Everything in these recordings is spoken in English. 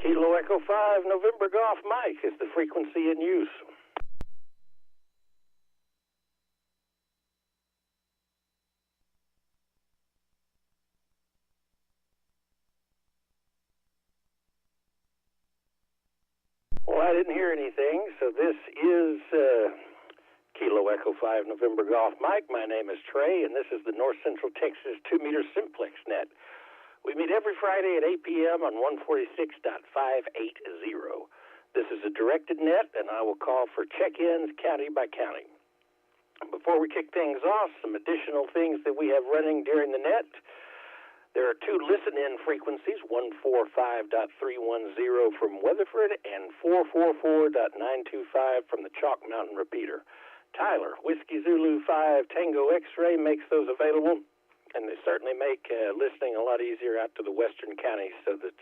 Kilo Echo 5 November Golf Mike is the frequency in use. Well, I didn't hear anything, so this is Kilo Echo 5 November Golf Mike. My name is Trey, and this is the North Central Texas 2-meter Simplex net. We meet every Friday at 8 p.m. on 146.580. This is a directed net, and I will call for check-ins county by county. Before we kick things off, some additional things that we have running during the net. There are two listen-in frequencies, 145.310 from Weatherford and 444.925 from the Chalk Mountain repeater. Tyler, Whiskey Zulu 5 Tango X-Ray makes those available. And they certainly make listening a lot easier out to the western counties so that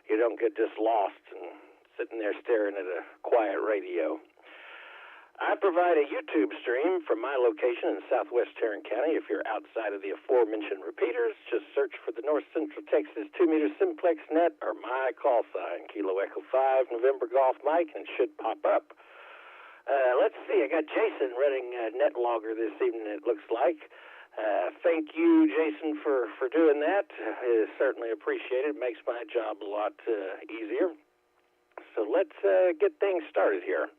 you don't get just lost and sitting there staring at a quiet radio. I provide a YouTube stream from my location in southwest Tarrant County. If you're outside of the aforementioned repeaters, just search for the North Central Texas 2-meter Simplex net or my call sign, Kilo Echo 5 November Golf Mike, and it should pop up. Let's see, I got Jason running net logger this evening, it looks like. Thank you, Jason, for doing that. It is certainly appreciated. It makes my job a lot easier. So let's get things started here.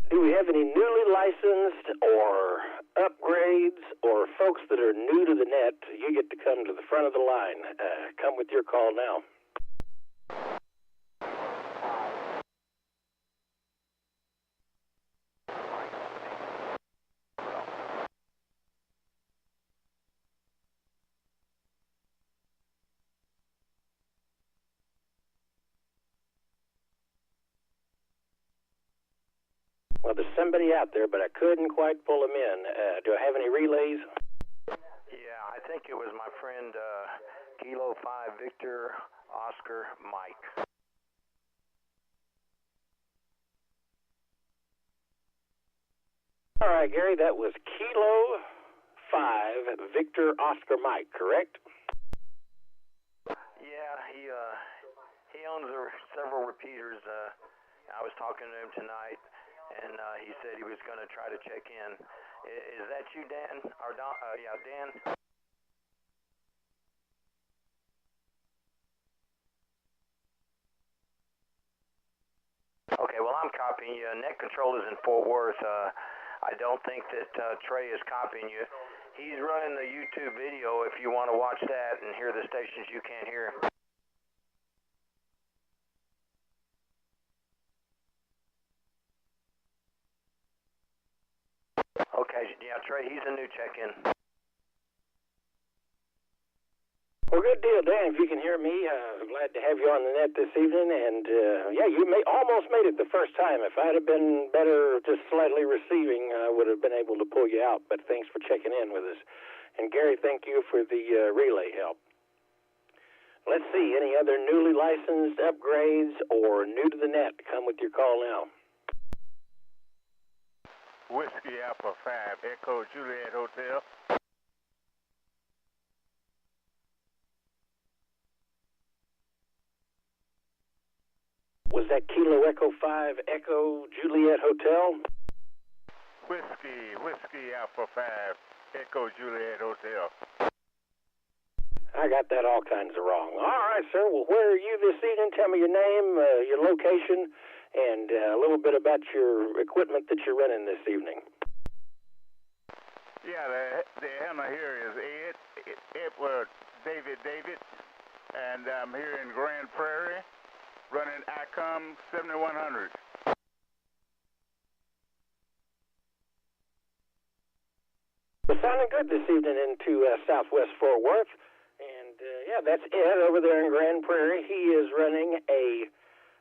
Do we have any newly licensed or upgrades or folks that are new to the net? You get to come to the front of the line. Come with your call now. Well, there's somebody out there, but I couldn't quite pull him in. Do I have any relays? Yeah, I think it was my friend Kilo 5 Victor Oscar Mike. All right, Gary, that was Kilo 5 Victor Oscar Mike, correct? Yeah, he owns several repeaters. I was talking to him tonight. And he said he was going to try to check in. Is that you, Dan? Or Don? Yeah, Dan. Okay, well, I'm copying you. Net Control is in Fort Worth. I don't think that Trey is copying you. He's running the YouTube video if you want to watch that and hear the stations you can't hear. Okay, yeah, Trey, he's a new check-in. Well, good deal, Dan. If you can hear me, glad to have you on the net this evening. And, yeah, you almost made it the first time. If I'd have been better just slightly receiving, I would have been able to pull you out. But thanks for checking in with us. And, Gary, thank you for the relay help. Let's see, any other newly licensed upgrades or new to the net? Come with your call now. Whiskey Alpha 5 Echo Juliet Hotel. Was that Kilo Echo 5 Echo Juliet Hotel? Whiskey Alpha 5 Echo Juliet Hotel. I got that all kinds of wrong. All right, sir. Well, where are you this evening? Tell me your name, your location, and a little bit about your equipment that you're running this evening. Yeah, the hammer here is Edward David, and I'm here in Grand Prairie, running ICOM 7100. Well, sounding good this evening into southwest Fort Worth. And, yeah, that's Ed over there in Grand Prairie. He is running a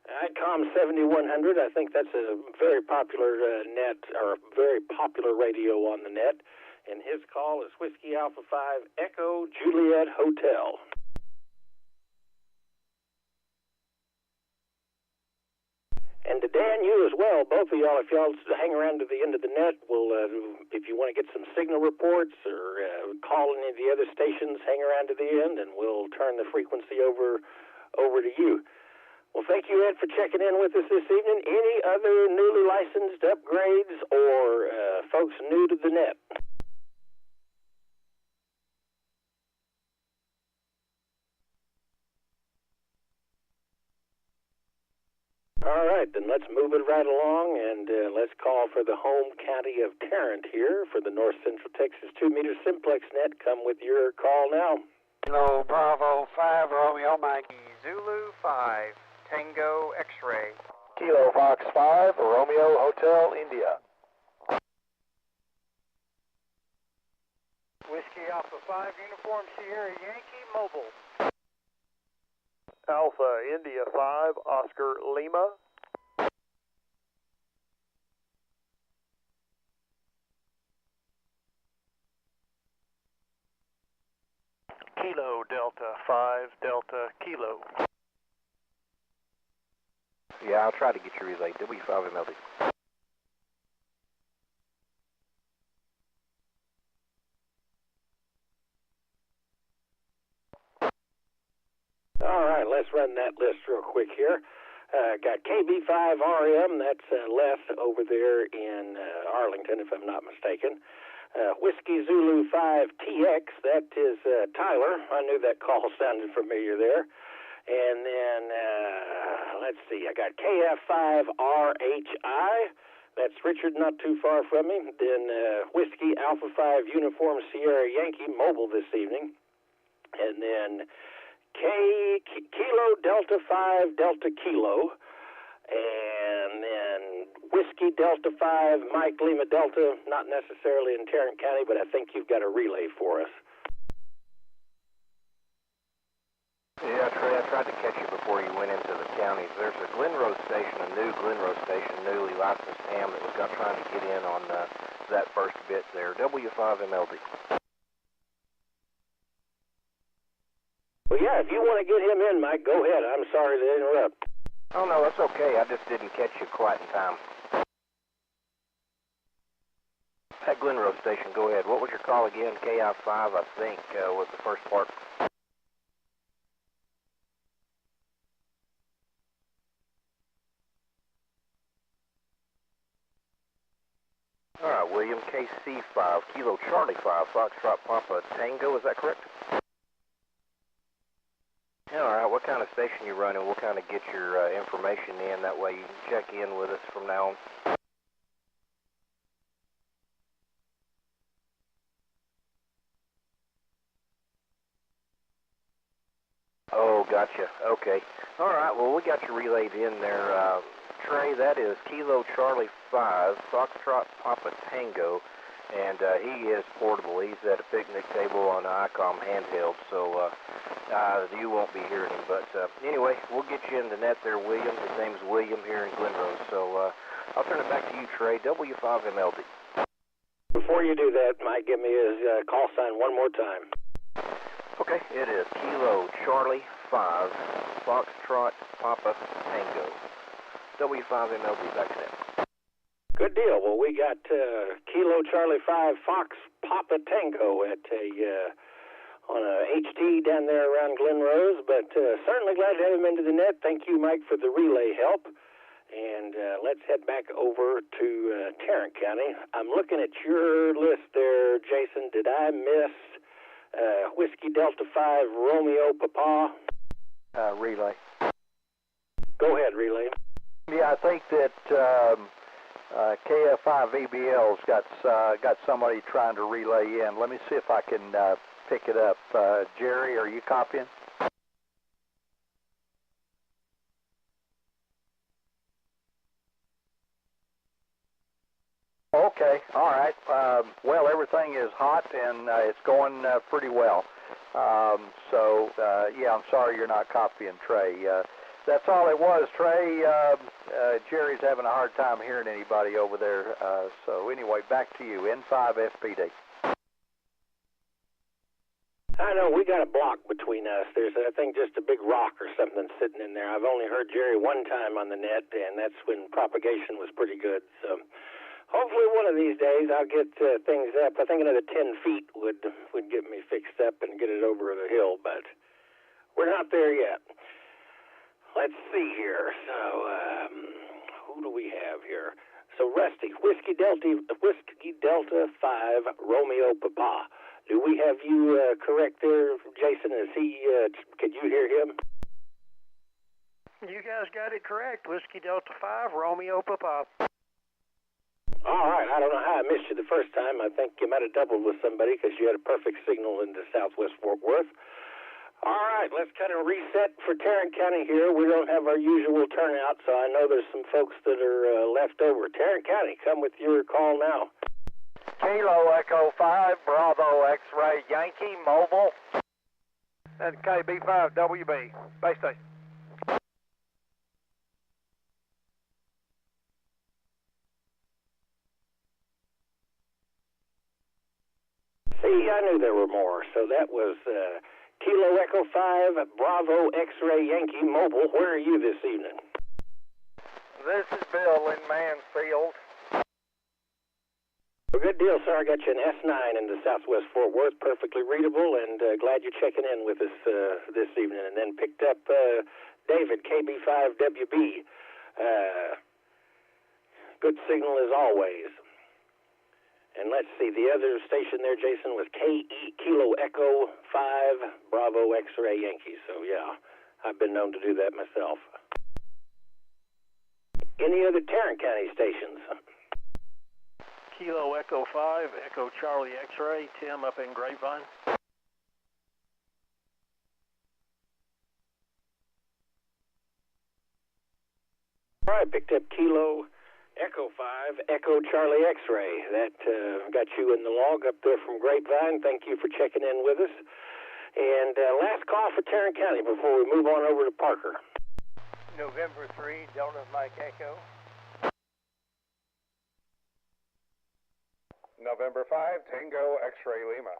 ICOM 7100. I think that's a very popular net, or very popular radio on the net. And his call is Whiskey Alpha 5 Echo Juliet Hotel. And Dan, you as well, both of y'all, if y'all hang around to the end of the net, we'll, if you want to get some signal reports or call any of the other stations, hang around to the end, and we'll turn the frequency over to you. Well, thank you, Ed, for checking in with us this evening. Any other newly licensed upgrades or folks new to the net? All right, then let's move it right along, and let's call for the home county of Tarrant here for the North Central Texas 2-meter Simplex net. Come with your call now. Kilo Bravo 5, Romeo Mike. Zulu 5, Tango X-ray. Kilo Fox 5, Romeo Hotel India. Whiskey Alpha 5, Uniform Sierra Yankee Mobile. Alpha India 5, Oscar Lima. Kilo Delta 5, Delta Kilo. Yeah, I'll try to get you relayed. W5MLD. All right, let's run that list real quick here. Got KB5RM, that's Les over there in Arlington, if I'm not mistaken. Whiskey Zulu 5TX, that is Tyler. I knew that call sounded familiar there. And then, let's see, I got KF5RHI. That's Richard, not too far from me. Then Whiskey Alpha 5 Uniform Sierra Yankee Mobile this evening. And then Kilo Delta 5 Delta Kilo, and then Whiskey Delta 5 Mike Lima Delta, not necessarily in Tarrant County, but I think you've got a relay for us. Yeah, Trey, I tried to catch you before you went into the counties. There's a Glenrose station, a new Glenrose station, newly licensed ham that was trying to get in on that first bit there. W5MLD. Well, yeah, if you want to get him in, Mike, go ahead. I'm sorry to interrupt. Oh, no, that's okay. I just didn't catch you quite in time. That Glenrose station, go ahead. What was your call again? KI5, I think, was the first part. All right, William, KC5, Kilo Charlie 5, Foxtrot Papa Tango, is that correct? Yeah, all right, what kind of station you running? We'll kind of get your information in. That way you can check in with us from now on. Oh, gotcha. Okay. All right, well, we got you relayed in there. Trey, that is Kilo Charlie 5, Foxtrot Papa Tango, and he is portable. He's at a picnic table on an ICOM handheld, so you won't be hearing him. But anyway, we'll get you in the net there, William. His name's William here in Glenrose. So I'll turn it back to you, Trey. W5MLD. Before you do that, Mike, give me his call sign one more time. Okay, it is Kilo Charlie 5, Foxtrot Papa Tango. W5MLD back to that. Good deal. Well, we got Kilo Charlie 5 Fox Papa Tango at on a HT down there around Glenrose, but certainly glad to have him into the net. Thank you, Mike, for the relay help. And let's head back over to Tarrant County. I'm looking at your list there, Jason. Did I miss Whiskey Delta 5 Romeo Papa? Relay. Go ahead, relay. Yeah, I think that KF5VBL's got somebody trying to relay in. Let me see if I can pick it up. Jerry, are you copying? Okay, all right. Well, everything is hot and it's going pretty well. Yeah, I'm sorry you're not copying Trey. That's all it was, Trey. Jerry's having a hard time hearing anybody over there. So anyway, back to you, N5FPD. I know, we got a block between us. There's, I think, just a big rock or something sitting in there. I've only heard Jerry one time on the net, and that's when propagation was pretty good. So hopefully one of these days I'll get things up. I think another 10 feet would get me fixed up and get it over the hill, but we're not there yet. Let's see here. So who do we have here? So Rusty, Whiskey Delta 5 Romeo Papa. Do we have you correct there, Jason? Is he? Could you hear him? You guys got it correct. Whiskey Delta 5, Romeo Papa. All right. I don't know how I missed you the first time. I think you might have doubled with somebody because you had a perfect signal into Southwest Fort Worth. All right. Let's kind of reset for Tarrant County here. We don't have our usual turnout, so I know there's some folks that are left over. Tarrant County, come with your call now. Kilo Echo 5, Bravo X-Ray Yankee Mobile. And KB5WB, base station. See, I knew there were more. So that was Kilo Echo 5, Bravo X-Ray Yankee Mobile. Where are you this evening? This is Bill in Mansfield. Well, good deal, sir. I got you an S9 in the Southwest Fort Worth, perfectly readable, and glad you're checking in with us this evening. And then picked up David, KB5WB. Good signal as always. And let's see, the other station there, Jason, was KE, Kilo Echo 5, Bravo X-Ray Yankee. So, yeah, I've been known to do that myself. Any other Tarrant County stations? Kilo Echo 5, Echo Charlie X-Ray, Tim up in Grapevine. All right, picked up Kilo Echo 5, Echo Charlie X-Ray. That got you in the log up there from Grapevine. Thank you for checking in with us. And last call for Tarrant County before we move on over to Parker. November 3, Delta Mike Echo. November 5, Tango X-Ray Lima.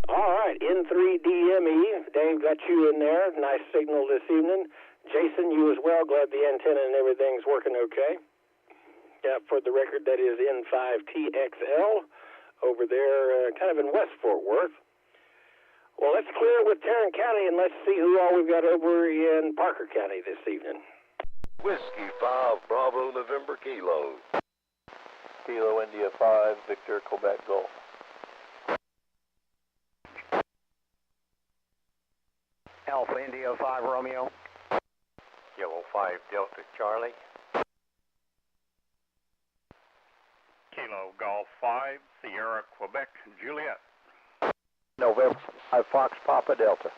All right, N3DME. Dave got you in there. Nice signal this evening. Jason, you as well. Glad the antenna and everything's working okay. Yeah, for the record, that is N5TXL over there, kind of in West Fort Worth. Well, let's clear with Tarrant County and let's see who all we've got over in Parker County this evening. Whiskey 5, Bravo, November, Kilo. Kilo India 5, Victor, Quebec, Golf. Alpha India 5, Romeo. Kilo 5, Delta Charlie. Kilo Golf 5, Sierra, Quebec, Juliet. November 5, Fox Papa Delta.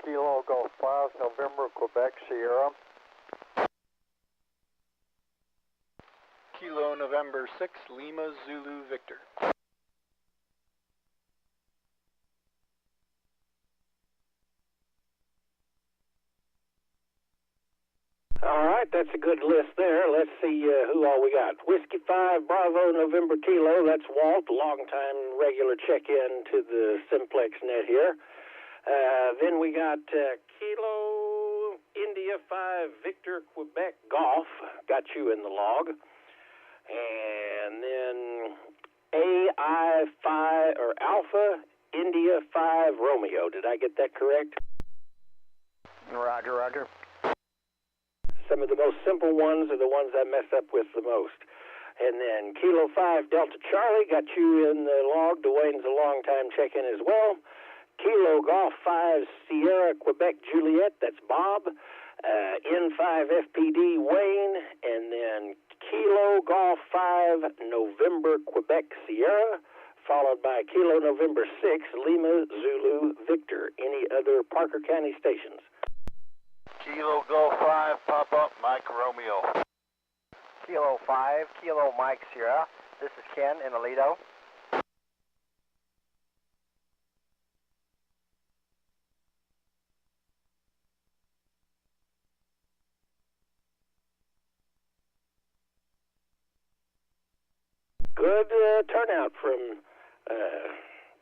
Kilo Golf 5, November, Quebec, Sierra. Kilo November 6, Lima, Zulu, Victor. All right, that's a good list there. Let's see who all we got. Whiskey 5, Bravo, November, Kilo. That's Walt, long-time regular check-in to the Simplex net here. Then we got Kilo India 5, Victor, Quebec, Golf. Got you in the log. And then AI5, or Alpha India 5, Romeo. Did I get that correct? Roger, roger. Some of the most simple ones are the ones I mess up with the most. And then Kilo 5 Delta Charlie, got you in the log. Dwayne's a long-time check-in as well. Kilo Golf 5 Sierra Quebec Juliet, that's Bob. N5 FPD Wayne. And then Kilo Golf 5 November Quebec Sierra, followed by Kilo November 6 Lima Zulu Victor. Any other Parker County stations? Kilo Golf 5, Pop-Up, Mike Romeo. Kilo 5, Kilo Mike Sierra. This is Ken in Aledo. Good turnout from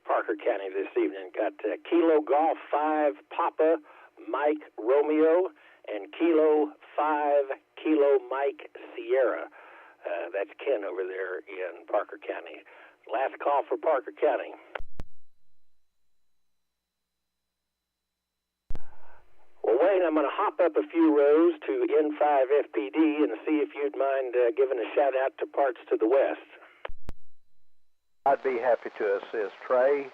Parker County this evening. Got Kilo Golf 5 Papa Mike Romeo and Kilo 5 Kilo Mike Sierra. That's Ken over there in Parker County. Last call for Parker County. Well, Wayne, I'm going to hop up a few rows to N5FPD and see if you'd mind giving a shout-out to parts to the west. I'd be happy to assist. Trey,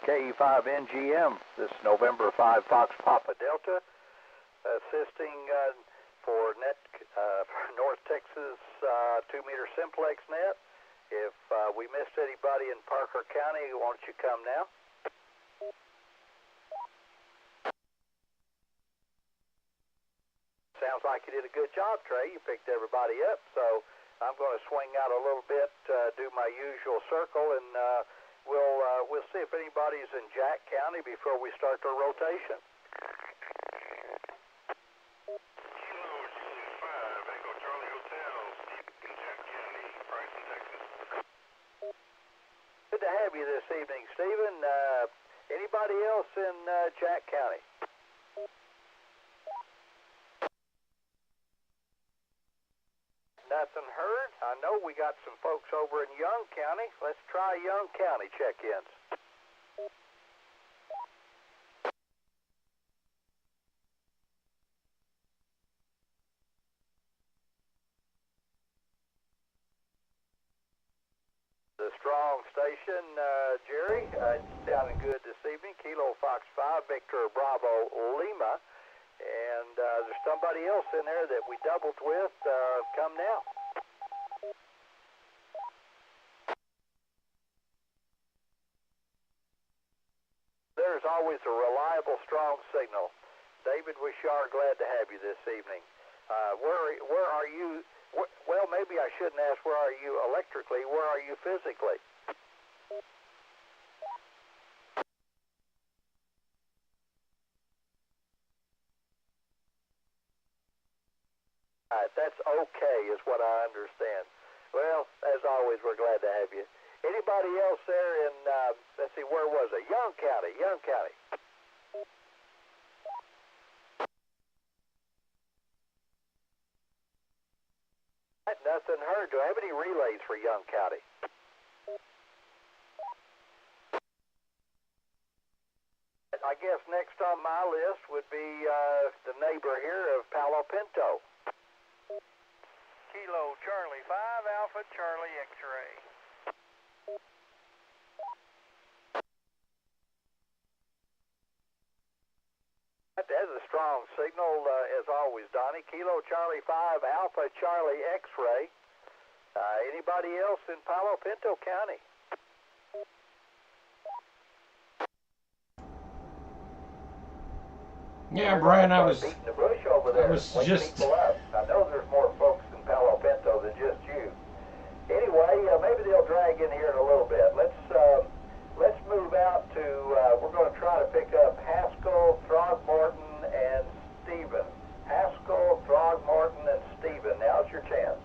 KE5NGM, this is November 5 Fox Papa Delta, assisting for North Texas 2-meter Simplex net. If we missed anybody in Parker County, why don't you come now? Sounds like you did a good job, Trey. You picked everybody up, so I'm going to swing out a little bit, do my usual circle, and we'll see if anybody's in Jack County before we start the rotation. Kilo Julie 5, Echo Charlie Hotel, Steve in Jack County, Bryson, Texas. Good to have you this evening, Stephen. Anybody else in Jack County? Nothing heard. I know we got some folks over in Young County. Let's try Young County check-ins. The Strong Station, Jerry, sounding good this evening. Kilo Fox 5, Victor Bravo Lima. And there's somebody else in there that we doubled with. Come now. There's always a reliable, strong signal. David Wishar, glad to have you this evening. Where are you? Well, maybe I shouldn't ask where are you electrically. Where are you physically? That's okay, is what I understand. Well, as always, we're glad to have you. Anybody else there in, let's see, where was it? Young County, Young County. Nothing heard. Do I have any relays for Young County? I guess next on my list would be the neighbor here of Palo Pinto. Kilo Charlie 5 Alpha Charlie X-ray. That's a strong signal, as always, Donnie. Kilo Charlie 5 Alpha Charlie X-ray. Anybody else in Palo Pinto County? Yeah, Brian, I was beating the bush over there. just people up. I know there's more folks in Palo Pinto than just you. Anyway, maybe they'll drag in here in a little bit. Let's move out to. We're going to try to pick up Haskell, Throgmorton, and Stephen. Haskell, Throgmorton, and Stephen. Now's your chance.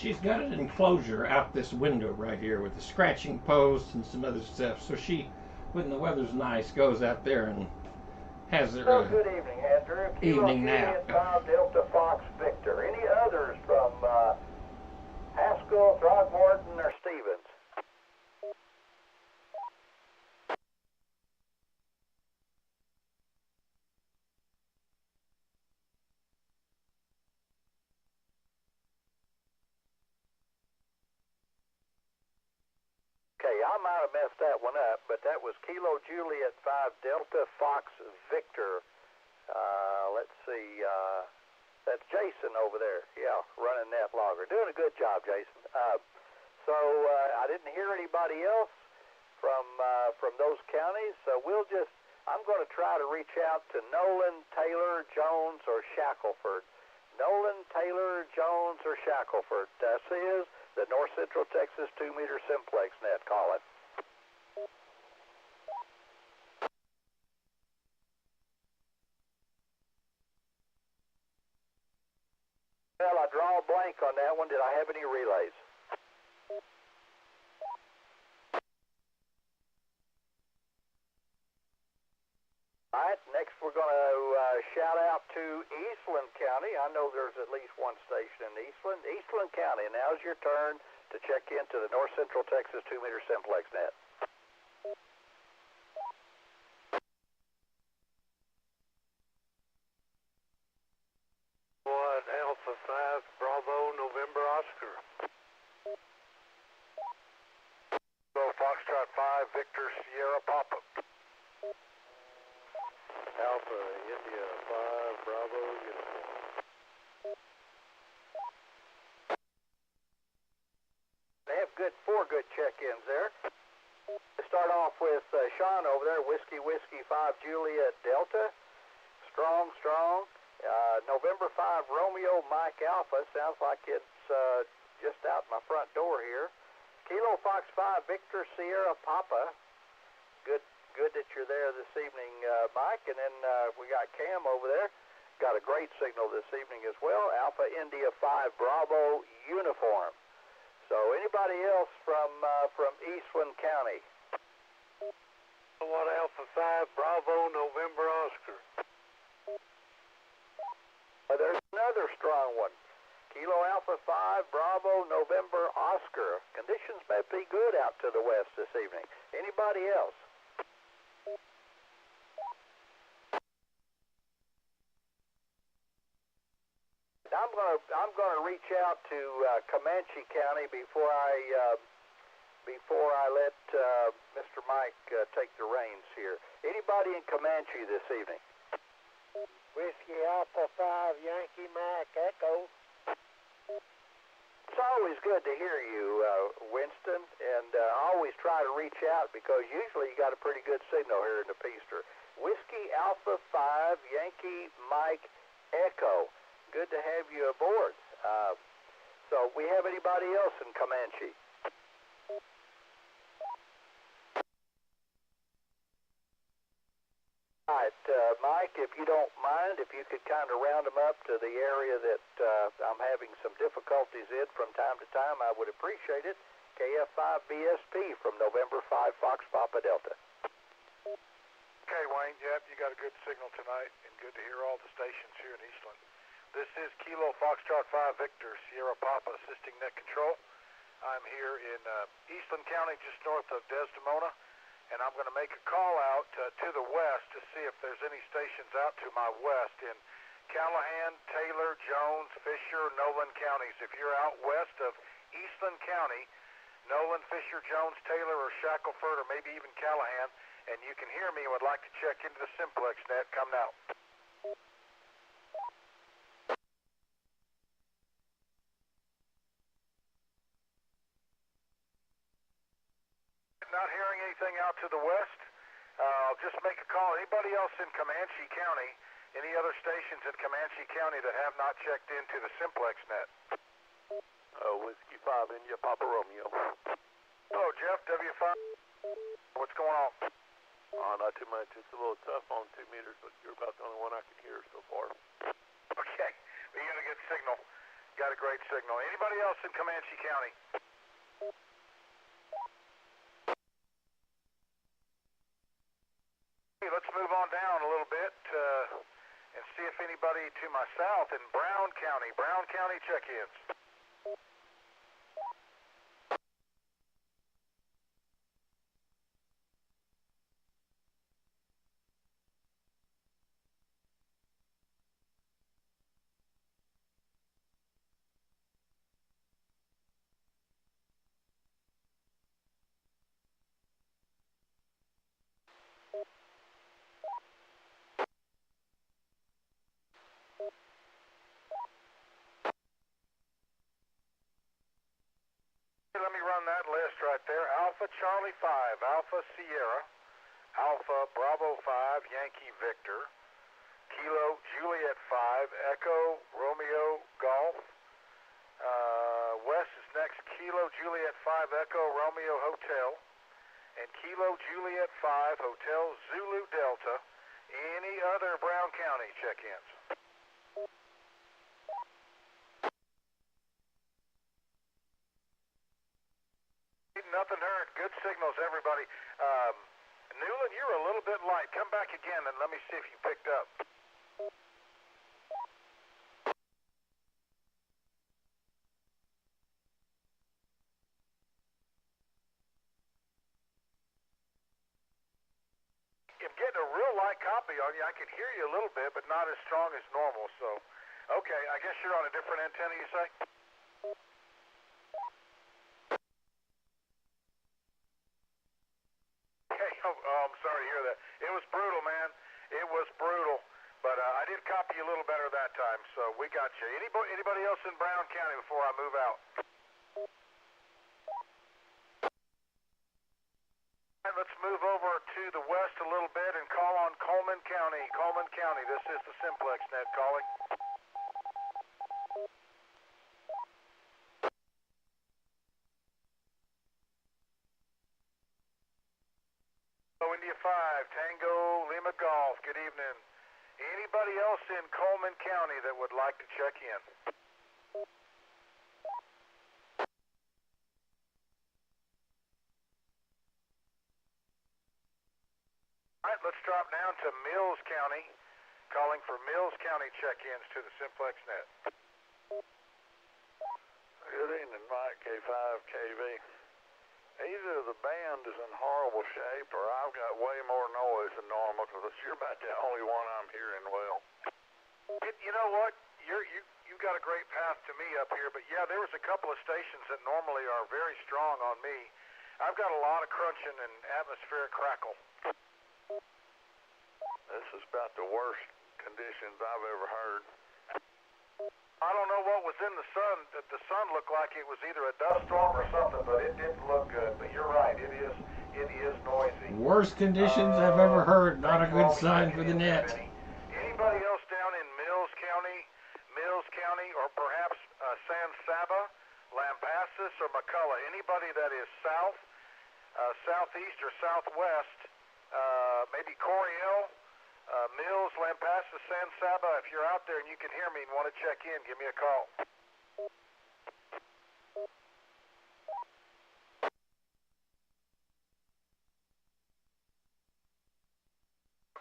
she's got an enclosure out this window right here with a scratching post and some other stuff. So she, when the weather's nice, goes out there and has her good evening, Andrew. evening nap. Delta Fox Victor. Any others from Haskell, Throgmorton, or Stevens? Okay, I might have messed that one up, but that was Kilo Juliet 5 Delta Fox Victor. Let's see, that's Jason over there. Yeah, running that logger. Doing a good job, Jason. So I didn't hear anybody else from those counties, so I'm going to try to reach out to Nolan, Taylor, Jones, or Shackelford. Nolan, Taylor, Jones, or Shackelford. This is the North Central Texas 2-meter Simplex net calling. Well, I draw a blank on that one. Did I have any relays? All right, next we're going to shout out to Eastland County. I know there's at least one station in Eastland. Eastland County, now's your turn to check into the North Central Texas 2-meter Simplex net. Alpha 5, Bravo, November, Oscar. So Foxtrot 5, Victor, Sierra, Papa. Alpha, India 5, Bravo, Uniform. They have four good check-ins there. To start off with Sean over there, Whiskey 5, Juliet, Delta. Strong. November 5, Romeo, Mike Alpha. Sounds like it's just out my front door here. Kilo Fox 5, Victor, Sierra, Papa. Good that you're there this evening, Mike. And then we got Cam over there. Got a great signal this evening as well. Alpha India 5, Bravo, Uniform. So anybody else from Eastland County? What Alpha 5, Bravo, November, Oscar. There's another strong one. Kilo Alpha 5, Bravo, November, Oscar. Conditions may be good out to the west this evening. Anybody else? I'm gonna reach out to Comanche County before I let Mr. Mike take the reins here. Anybody in Comanche this evening? Whiskey Alpha 5, Yankee Mike Echo. It's always good to hear you, Winston, and always try to reach out because usually you got a pretty good signal here in the Peaster. Whiskey Alpha 5, Yankee Mike Echo. Good to have you aboard. So we have anybody else in Comanche? All right, Mike, if you don't mind, if you could kind of round them up to the area that I'm having some difficulties in from time to time, I would appreciate it. KF5BSP from November 5, Fox Papa Delta. Okay, Wayne, yep, you got a good signal tonight, and good to hear all the stations here in Eastland. This is Kilo Foxtrot 5, Victor, Sierra Papa, assisting net control. I'm here in Eastland County, just north of Desdemona. And I'm going to make a call out to the west to see if there's any stations out to my west in Callahan, Taylor, Jones, Fisher, Nolan counties. If you're out west of Eastland County, Nolan, Fisher, Jones, Taylor, or Shackelford, or maybe even Callahan, and you can hear me and would like to check into the Simplex net, come now. Not hearing anything out to the west. I'll just make a call. Anybody else in Comanche County, any other stations in Comanche County that have not checked into the Simplex net? Whiskey 5, India, Papa Romeo. Hello, Jeff, W5. What's going on? Not too much. It's a little tough on 2 meters, but you're about the only one I can hear so far. Okay. Well, you got a good signal. Got a great signal. Anybody else in Comanche County? Let's move on down a little bit and see if anybody to my south in Brown County check-ins. Let me run that list right there. Alpha Charlie 5, Alpha Sierra, Alpha Bravo 5, Yankee Victor, Kilo Juliet 5, Echo Romeo Golf. West is next, Kilo Juliet 5, Echo Romeo Hotel, and Kilo Juliet 5, Hotel Zulu Delta. Any other Brown County check-ins? nothing heard. Good signals, everybody. Newland, you're a little bit light. Come back again and let me see if you picked up. I'm getting a real light copy on you. I can hear you a little bit, but not as strong as normal. So, okay, I guess you're on a different antenna, you say? Hey, I'm sorry to hear that. It was brutal, man. It was brutal. But I did copy you a little better that time, so we got you. Anybody else in Brown County before I move out? Let's move over to the west a little bit and call on Coleman County. Coleman County, this is the Simplex net calling. India 5, Tango Lima Golf, good evening. Anybody else in Coleman County that would like to check in? All right, let's drop down to Mills County, calling for Mills County check-ins to the Simplex net. Good evening, Mike, K5KV. Either the band is in horrible shape or I've got way more noise than normal because you're about the only one I'm hearing well. You know what? You've got a great path to me up here, but yeah, there was a couple of stations that normally are very strong on me. I've got a lot of crunching and atmospheric crackle. This is about the worst conditions I've ever heard. I don't know what was in the sun. The sun looked like it was either a dust storm or something, but it didn't look good. But you're right, it is noisy. Worst conditions I've ever heard. Not a good sign for the net. Anybody else down in Mills County, or perhaps San Saba, Lampasas, or McCullough? Anybody that is south, southeast, or southwest? Maybe Coryell, Mills, Lampasas, San Saba. If you're out there and you can hear me and want to check in, give me a call.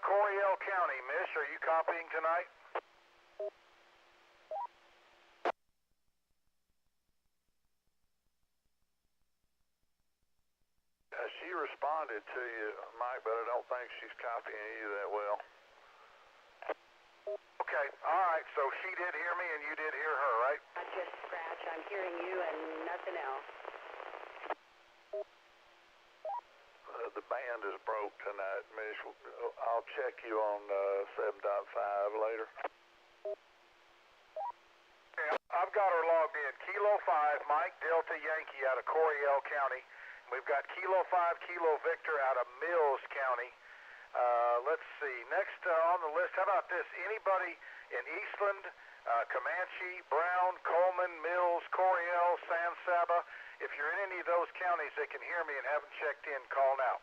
Coryell County, Mish, are you copying tonight? She responded to you, Mike, but I don't think she's copying you that well. Okay, all right, so she did hear me and you did hear her, right? Not just scratch, I'm hearing you and nothing else. The band is broke tonight, Mish. I'll check you on 7.5 later. Okay, I've got her logged in. Kilo 5, Mike Delta Yankee out of Coryell County. We've got Kilo 5, Kilo Victor out of Mills County. Let's see. Next on the list, how about this? Anybody in Eastland, Comanche, Brown, Coleman, Mills, Coryell, San Saba? If you're in any of those counties that can hear me and haven't checked in, call now.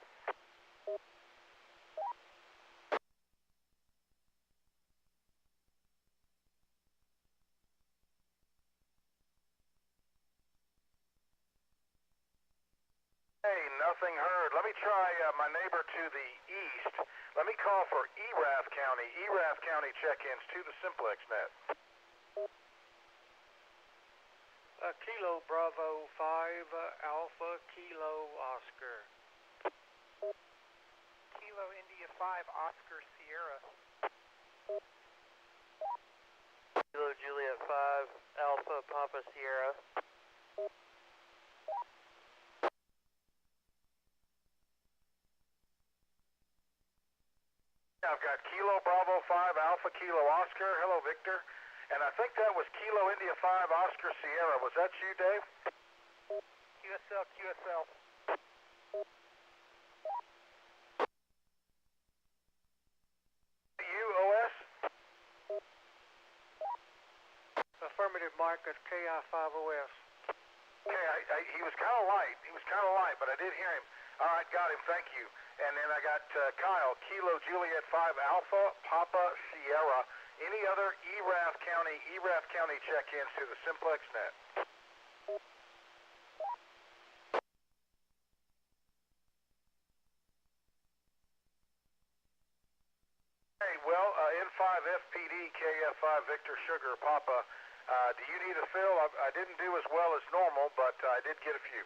Hey, nothing heard. Let me try my neighbor to the east. Let me call for Erath County. Erath County check-ins to the Simplex net. Kilo Bravo 5, Alpha Kilo Oscar. Kilo India 5, Oscar Sierra. Kilo Juliet 5, Alpha Papa Sierra. I've got Kilo Bravo 5, Alpha Kilo Oscar. Hello, Victor. And I think that was Kilo India 5, Oscar Sierra. Was that you, Dave? QSL. You, OS? Affirmative, Mike. That's KI5OS. Okay, he was kind of light. But I did hear him. All right, got him. Thank you. And then I got Kyle, Kilo Juliet 5, Alpha Papa Sierra. Any other Erath County check-ins to the Simplex net? well, N5 FPD KF5 Victor Sugar Papa. Do you need a fill? I didn't do as well as normal, but I did get a few.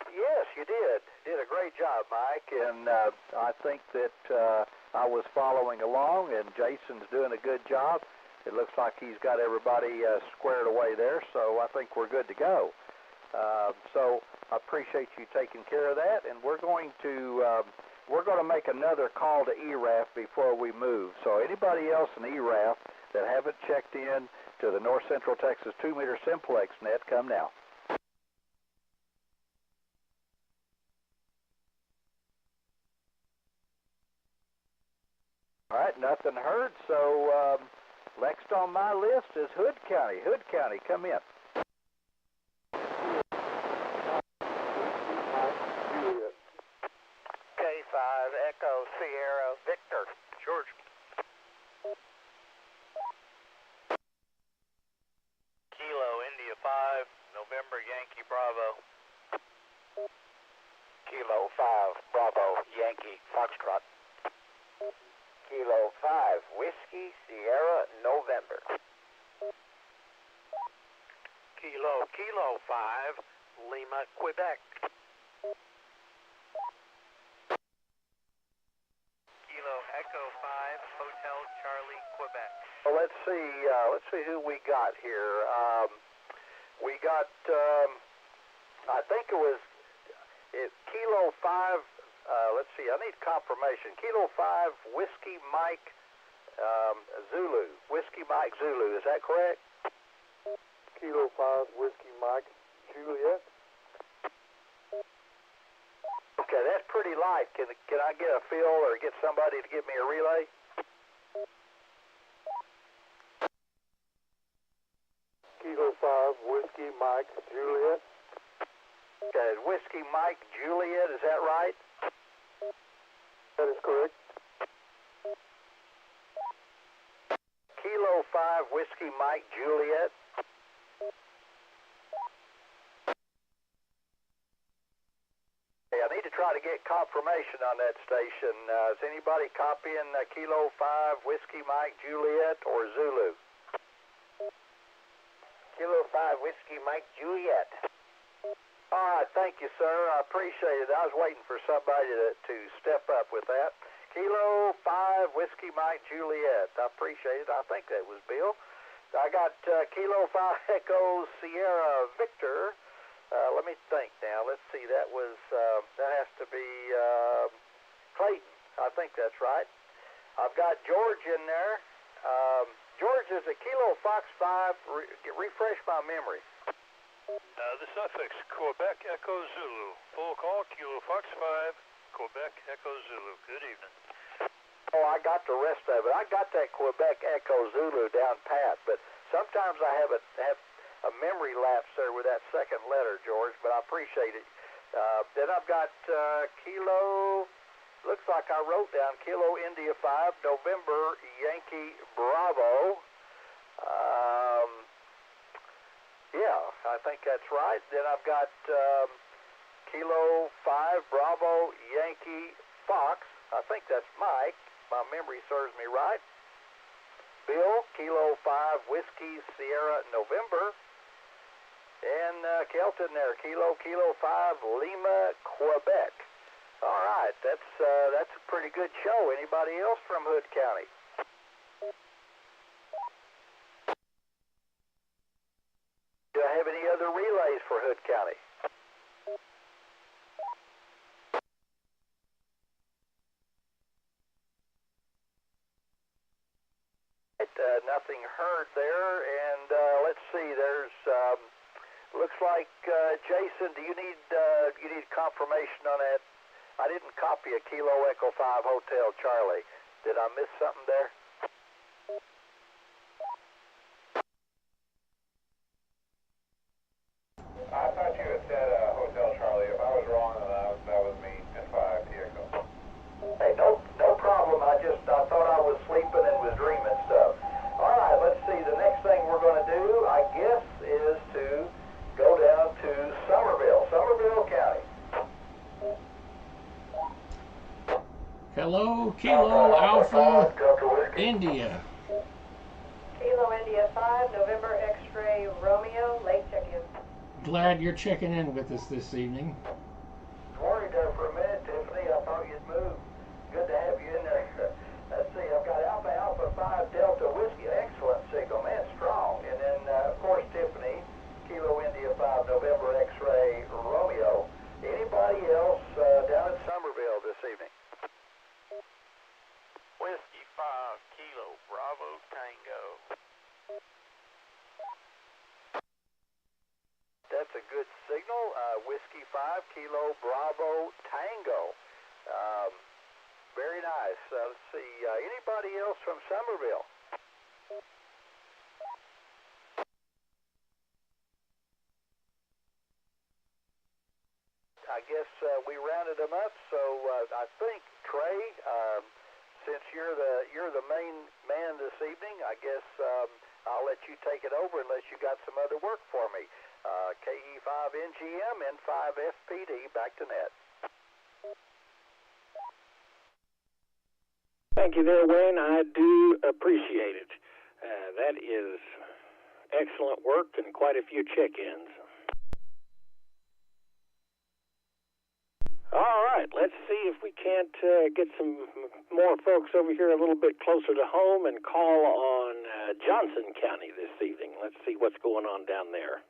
Yes, you did. Did a great job, Mike, and I think that I was following along, and Jason's doing a good job. It looks like he's got everybody squared away there, so I think we're good to go. So I appreciate you taking care of that, and we're going to make another call to ERAF before we move. So anybody else in ERAF that haven't checked in to the North Central Texas 2-meter Simplex net, come now. All right, nothing heard, so next on my list is Hood County. Hood County, come in. K5 Echo Sierra Victor. George. Kilo India 5, November Yankee Bravo. Kilo 5 Bravo Yankee Foxtrot. Kilo 5 Whiskey Sierra November. Kilo 5 Lima Quebec. Kilo Echo 5 Hotel Charlie Quebec. Well, let's see who we got here. We got, I think it was Kilo 5. Let's see, I need confirmation. Kilo 5 Whiskey Mike Zulu. Whiskey Mike Zulu, is that correct? Kilo 5 Whiskey Mike Juliet. Okay, that's pretty light. Can I get a fill or get somebody to give me a relay? Kilo 5 Whiskey Mike Juliet. Okay, Whiskey Mike Juliet, is that right? That is correct. Kilo 5 Whiskey Mike Juliet. Okay, I need to try to get confirmation on that station. Is anybody copying Kilo 5 Whiskey Mike Juliet or Zulu? Kilo 5 Whiskey Mike Juliet. All right, thank you, sir. I appreciate it. I was waiting for somebody to step up with that. Kilo 5 Whiskey Mike Juliet. I appreciate it. I think that was Bill. I got Kilo 5 Echo Sierra Victor. Let me think now. Let's see. That has to be Clayton. I think that's right. I've got George in there. George, is a Kilo Fox 5. Refresh my memory. The suffix Quebec Echo Zulu. Full call Kilo Fox 5, Quebec Echo Zulu. Good evening. Oh, I got the rest of it. I got that Quebec Echo Zulu down pat, but sometimes I have a memory lapse there with that second letter, George, but I appreciate it. Then I've got Kilo, looks like I wrote down Kilo India 5, November Yankee Bravo. Yeah, I think that's right. Then I've got Kilo 5 Bravo Yankee Fox. I think that's Mike. My memory serves me right. Bill, Kilo 5 Whiskey Sierra November. And Kelton there, Kilo 5 Lima Quebec. All right, that's a pretty good show. Anybody else from Hood County? Do I have any other relays for Hood County? Nothing heard there, and let's see. There's looks like Jason. Do you need confirmation on that? I didn't copy a Kilo Echo 5 Hotel Charlie. Did I miss something there? I thought you had said Hotel Charlie. If I was wrong, then that was me. N5 TXO. Hey, no problem. I thought I was sleeping and was dreaming stuff. All right, let's see. The next thing we're going to do, I guess, is to go down to Somerville County. Hello, Kilo Alpha India. Kilo India 5, November X-ray Romeo, late check-in. Glad you're checking in with us this evening. Worried there for a minute, Tiffany. I thought you'd moved. Good to have you in there. Let's see, I've got Alpha Alpha 5 Delta Whiskey. Excellent signal, man, strong. And then, of course, Tiffany, Kilo India 5 November X-ray Romeo. Anybody else down in Somerville this evening? Whiskey 5 Kilo Bravo Tango. That's a good signal. Whiskey 5 Kilo Bravo Tango. Very nice. Let's see. Anybody else from Somerville? I guess we rounded them up. So I think Trey, since you're the main man this evening, I guess I'll let you take it over unless you got some other work for me. KE5NGM, N5FPD, back to net. Thank you there, Wayne. I do appreciate it. That is excellent work and quite a few check-ins. All right, let's see if we can't get some more folks over here a little bit closer to home and call on Johnson County this evening. Let's see what's going on down there.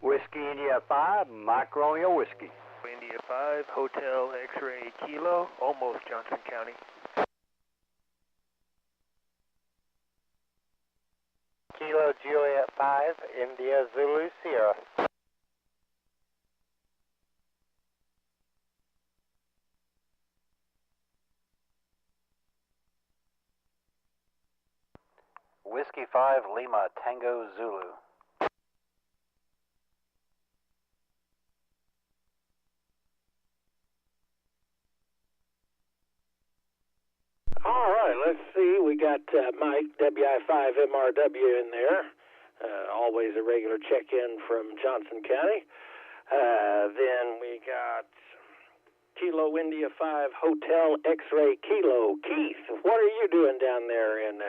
Whiskey India 5, Mike Romeo Whiskey. India 5, Hotel X-ray Kilo, almost Johnson County. Kilo Juliet 5, India Zulu Sierra. Whiskey 5, Lima Tango Zulu. All right, let's see. We got Mike, WI5MRW in there. Always a regular check-in from Johnson County. Then we got Kilo India 5 Hotel X-ray Kilo. Keith, what are you doing down there in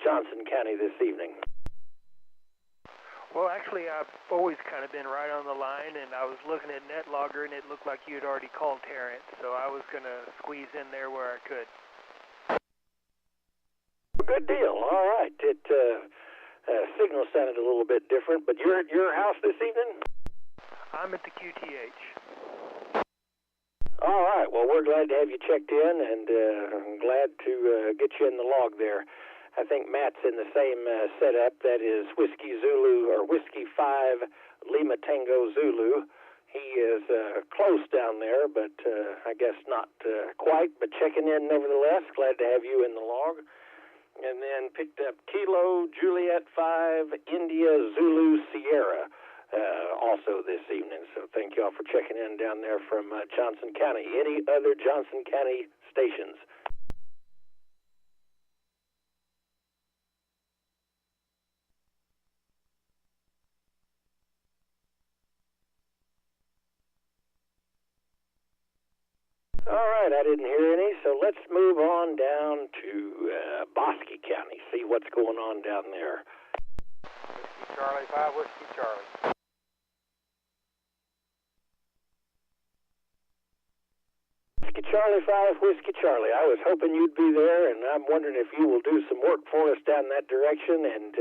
Johnson County this evening? Well, actually, I've always kind of been right on the line, and I was looking at NetLogger, and it looked like you had already called Terrence, so I was going to squeeze in there where I could. Good deal. All right. It signal sounded a little bit different, but you're at your house this evening? I'm at the QTH. All right. Well, we're glad to have you checked in, and I'm glad to get you in the log there. I think Matt's in the same setup. That is Whiskey Zulu, or Whiskey 5 Lima Tango Zulu. He is close down there, but I guess not quite, but checking in nevertheless. Glad to have you in the log. And then picked up Kilo Juliet 5 India Zulu Sierra also this evening. So thank you all for checking in down there from Johnson County. Any other Johnson County stations? All right, I didn't hear any, so let's move on down to Bosque County, see what's going on down there. Whiskey Charlie 5, Whiskey Charlie. Whiskey Charlie 5, Whiskey Charlie. I was hoping you'd be there, and I'm wondering if you will do some work for us down that direction and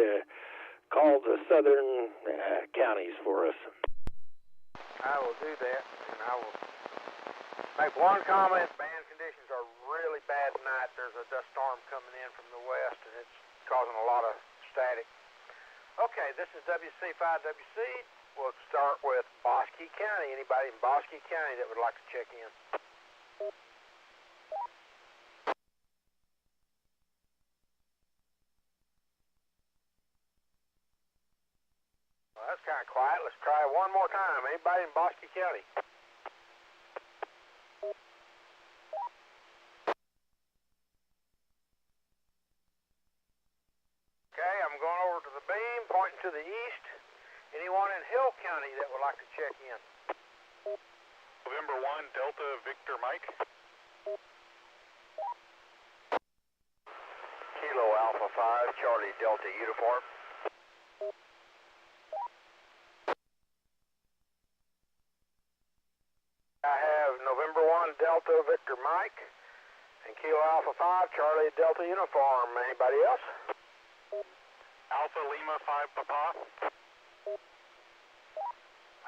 call the southern counties for us. I will do that, and I will make one comment. Band conditions are really bad tonight. There's a dust storm coming in from the west, and it's causing a lot of static. Okay, this is WC5WC. We'll start with Bosque County. Anybody in Bosque County that would like to check in? Well, that's kind of quiet. Let's try it one more time. Anybody in Bosque County? Okay, I'm going over to the beam, pointing to the east. Anyone in Hill County that would like to check in? November 1, Delta Victor Mike. Kilo Alpha 5, Charlie Delta Uniform. I have November 1 Delta Victor Mike and Kilo Alpha 5 Charlie Delta Uniform. Anybody else? Alpha Lima 5 Papa.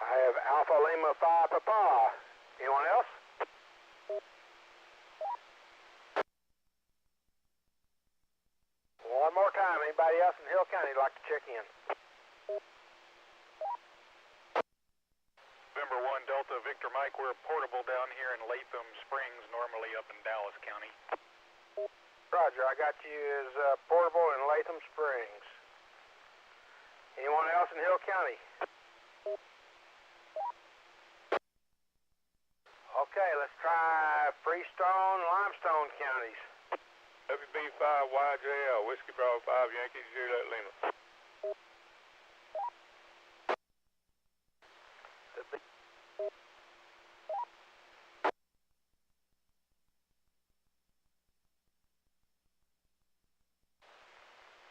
I have Alpha Lima 5 Papa. Anyone else? One more time. Anybody else in Hill County like to check in? November 1 Delta Victor Mike, we're portable down here in Latham Springs, normally up in Dallas County. Roger, I got you as portable in Latham Springs. Anyone else in Hill County? Okay, let's try Freestone, Limestone counties. WB5YJL, Whiskey Bravo 5, Yankee Juliet Lima.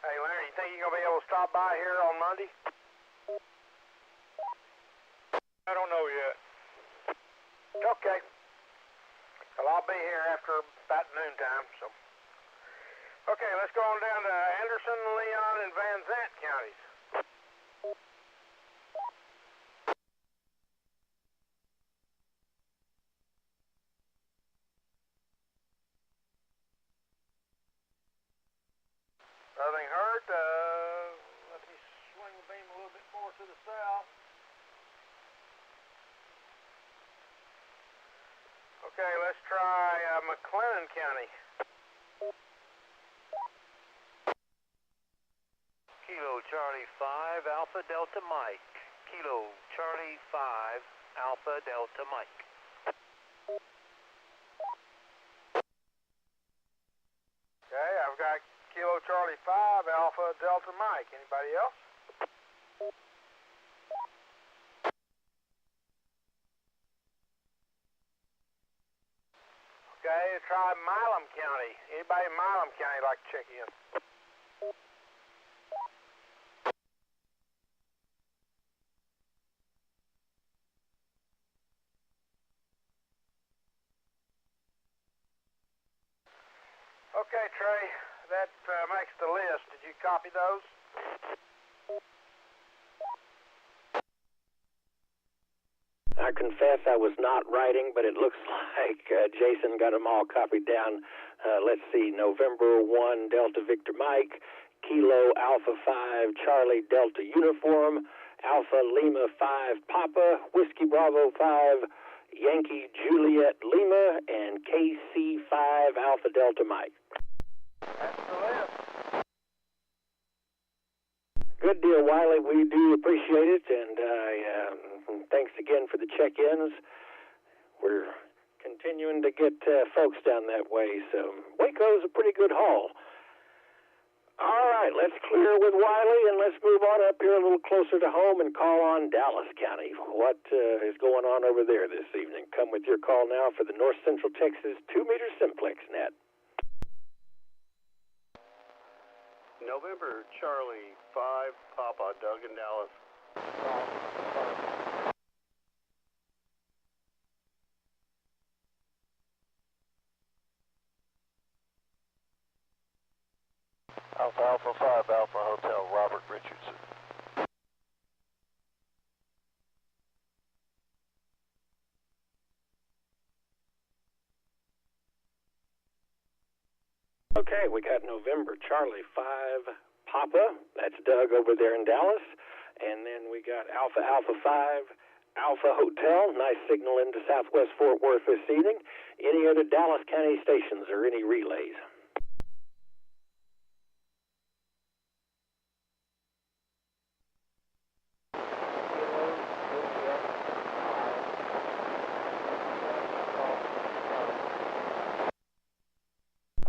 Hey, Larry, you think you're going to be able to stop by here on Monday? I don't know yet. Okay. Well, I'll be here after about noontime, so. Okay, let's go on down to Anderson, Leon, and Van Zant counties. Nothing hurt. Let me swing the beam a little bit more to the south. Okay, let's try McLennan County. Kilo Charlie 5 Alpha Delta Mike. Kilo Charlie 5 Alpha Delta Mike. Okay, I've got Kilo Charlie 5 Alpha Delta Mike. Anybody else? Okay, try Milam County. Anybody in Milam County like to check in? Okay, Trey, that makes the list. Did you copy those? I confess I was not writing, but it looks like Jason got them all copied down. Let's see, November 1 Delta Victor Mike, Kilo Alpha 5 Charlie Delta Uniform, Alpha Lima 5 Papa, Whiskey Bravo 5 Yankee Juliet Lima, and KC 5 Alpha Delta Mike. That's the list. Good deal, Wiley. We do appreciate it, and thanks again for the check-ins. We're continuing to get folks down that way, so Waco's a pretty good haul. All right, let's clear with Wiley, and let's move on up here a little closer to home and call on Dallas County. What is going on over there this evening? Come with your call now for the North Central Texas 2-meter Simplex net. November Charlie 5 Papa, Doug in Dallas. Alpha 5 Alpha Hotel, Robert Richardson. Okay, we got November Charlie 5 Papa. That's Doug over there in Dallas. And then we got Alpha 5 Alpha Hotel. Nice signal into Southwest Fort Worth this evening. Any other Dallas County stations or any relays?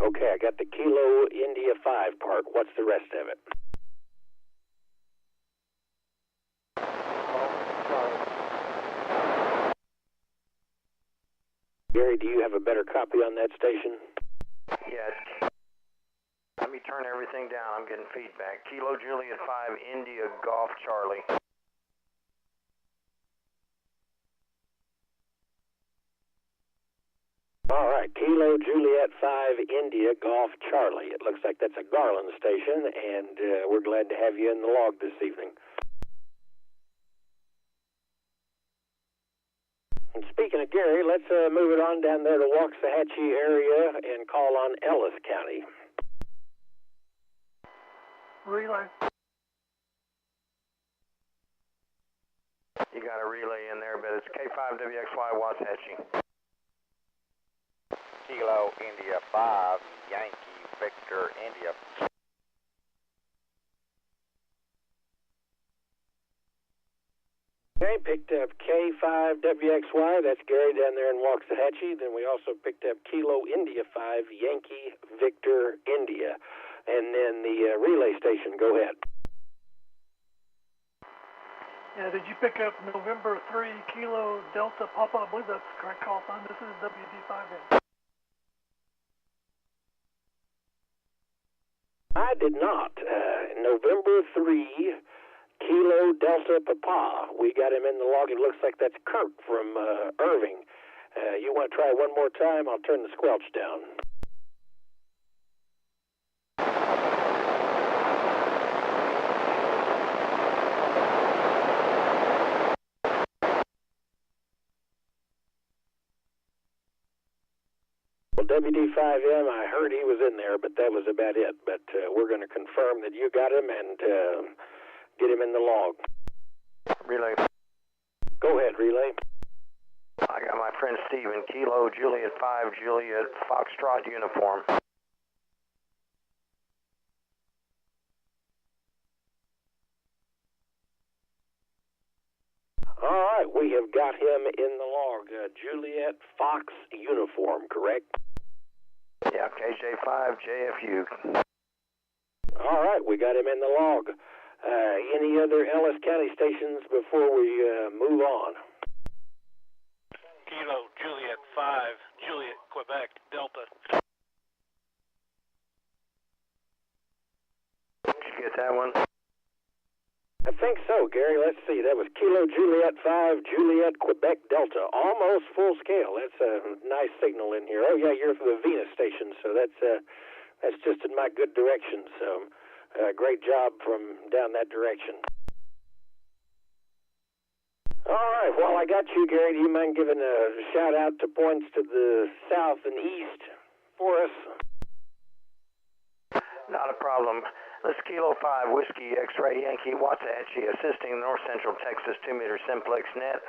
Okay, I got the Kilo India 5 part. What's the rest of it? Gary, do you have a better copy on that station? Yeah. Let me turn everything down. I'm getting feedback. Kilo Juliet 5, India Golf Charlie. All right, Kilo Juliet 5, India Golf Charlie. It looks like that's a Garland station, and we're glad to have you in the log this evening. And speaking of Gary, let's move it on down there to Waxahachie area and call on Ellis County. Relay. You got a relay in there, but it's K5WXY Waxahachie. Kilo India 5, Yankee Victor India. Okay, picked up K5WXY, that's Gary down there in Waxahachie. Then we also picked up Kilo India 5, Yankee Victor India. And then the relay station, go ahead. Yeah, did you pick up November 3, Kilo Delta Papa? I believe that's the correct call sign. This is WD5N. I did not. November 3, Kilo Delta Papa. We got him in the log. It looks like that's Kurt from Irving. You want to try one more time? I'll turn the squelch down. Well, WD5M, I heard he was in there, but that was about it. But we're going to confirm that you got him and get him in the log. Relay. Go ahead, relay. I got my friend Steven, Kilo Juliet 5, Juliet Foxtrot uniform. All right, we have got him in the log. Juliet Fox uniform, correct? Yeah, KJ5, JFU. All right, we got him in the log. Any other Ellis County stations before we move on? Kilo Juliet 5, Juliet Quebec Delta. Did you get that one? I think so, Gary. Let's see. That was Kilo Juliet 5, Juliet Quebec Delta. Almost full scale. That's a nice signal in here. Oh, yeah, you're for the Venus station, so that's just in my good direction. So great job from down that direction. All right. While I got you, Gary, do you mind giving a shout-out to points to the south and east for us? Not a problem. This Kilo 5 Whiskey X-Ray Yankee Waxahachie assisting North Central Texas 2-meter Simplex net.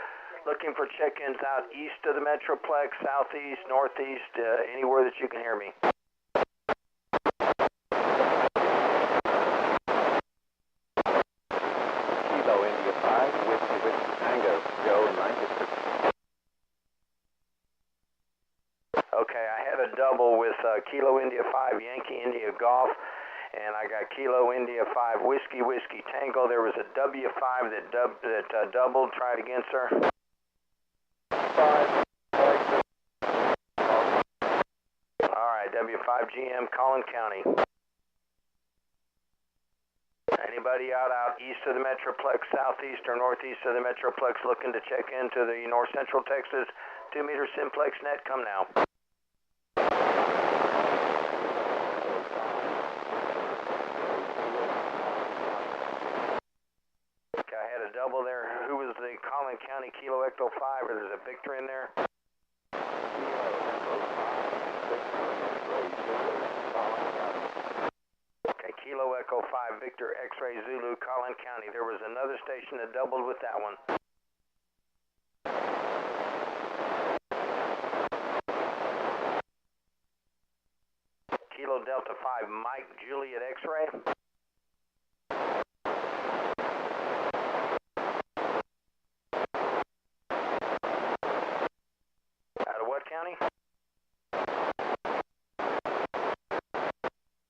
Looking for check-ins out east of the Metroplex, southeast, northeast, anywhere that you can hear me. Kilo India 5, Whiskey Tango, Joe in Lancaster. Okay, I had a double with Kilo India 5 Yankee India Golf. And I got Kilo India 5 Whiskey Tango. There was a W5 that doubled. Try it again, sir. 5. All right, W5 GM, Collin County. Anybody out east of the Metroplex, southeast or northeast of the Metroplex looking to check into the North Central Texas 2-meter Simplex net? Come now. Double there. Who was the Collin County Kilo Ecto 5? Or there's a Victor in there? Okay, Kilo Echo 5 Victor X-Ray Zulu, Collin County. There was another station that doubled with that one. Kilo Delta 5 Mike Juliet X-Ray. County?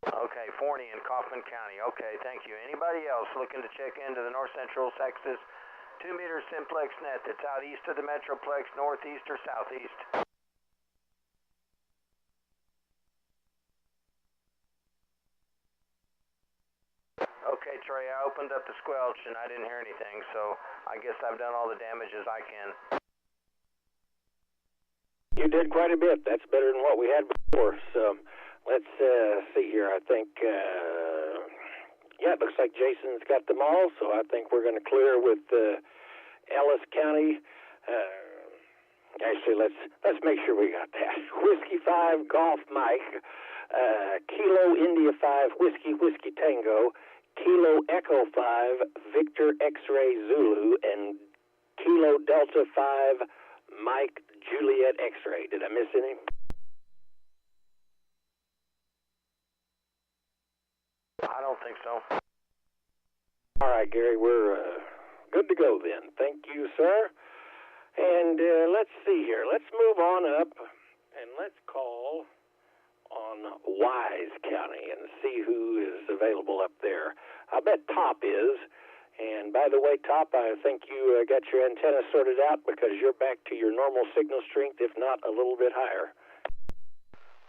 Okay, Forney in Kaufman County. Okay, thank you. Anybody else looking to check into the North Central Texas 2-meter Simplex net that's out east of the Metroplex, northeast or southeast? Okay, Trey, I opened up the squelch and I didn't hear anything, so I guess I've done all the damage as I can. You did quite a bit. That's better than what we had before. So let's see here. I think, yeah, it looks like Jason's got them all, so I think we're going to clear with Ellis County. Actually, let's make sure we got that. Whiskey 5 Golf Mike, Kilo India 5 Whiskey Tango, Kilo Echo 5 Victor X-Ray Zulu, and Kilo Delta 5 Mike Juliet X-Ray. Did I miss any? I don't think so. All right, Gary, we're good to go then. Thank you, sir. And let's see here. Let's move on up and let's call on Wise County and see who is available up there. I bet Top is. And by the way, Top, I think you got your antenna sorted out because you're back to your normal signal strength, if not a little bit higher.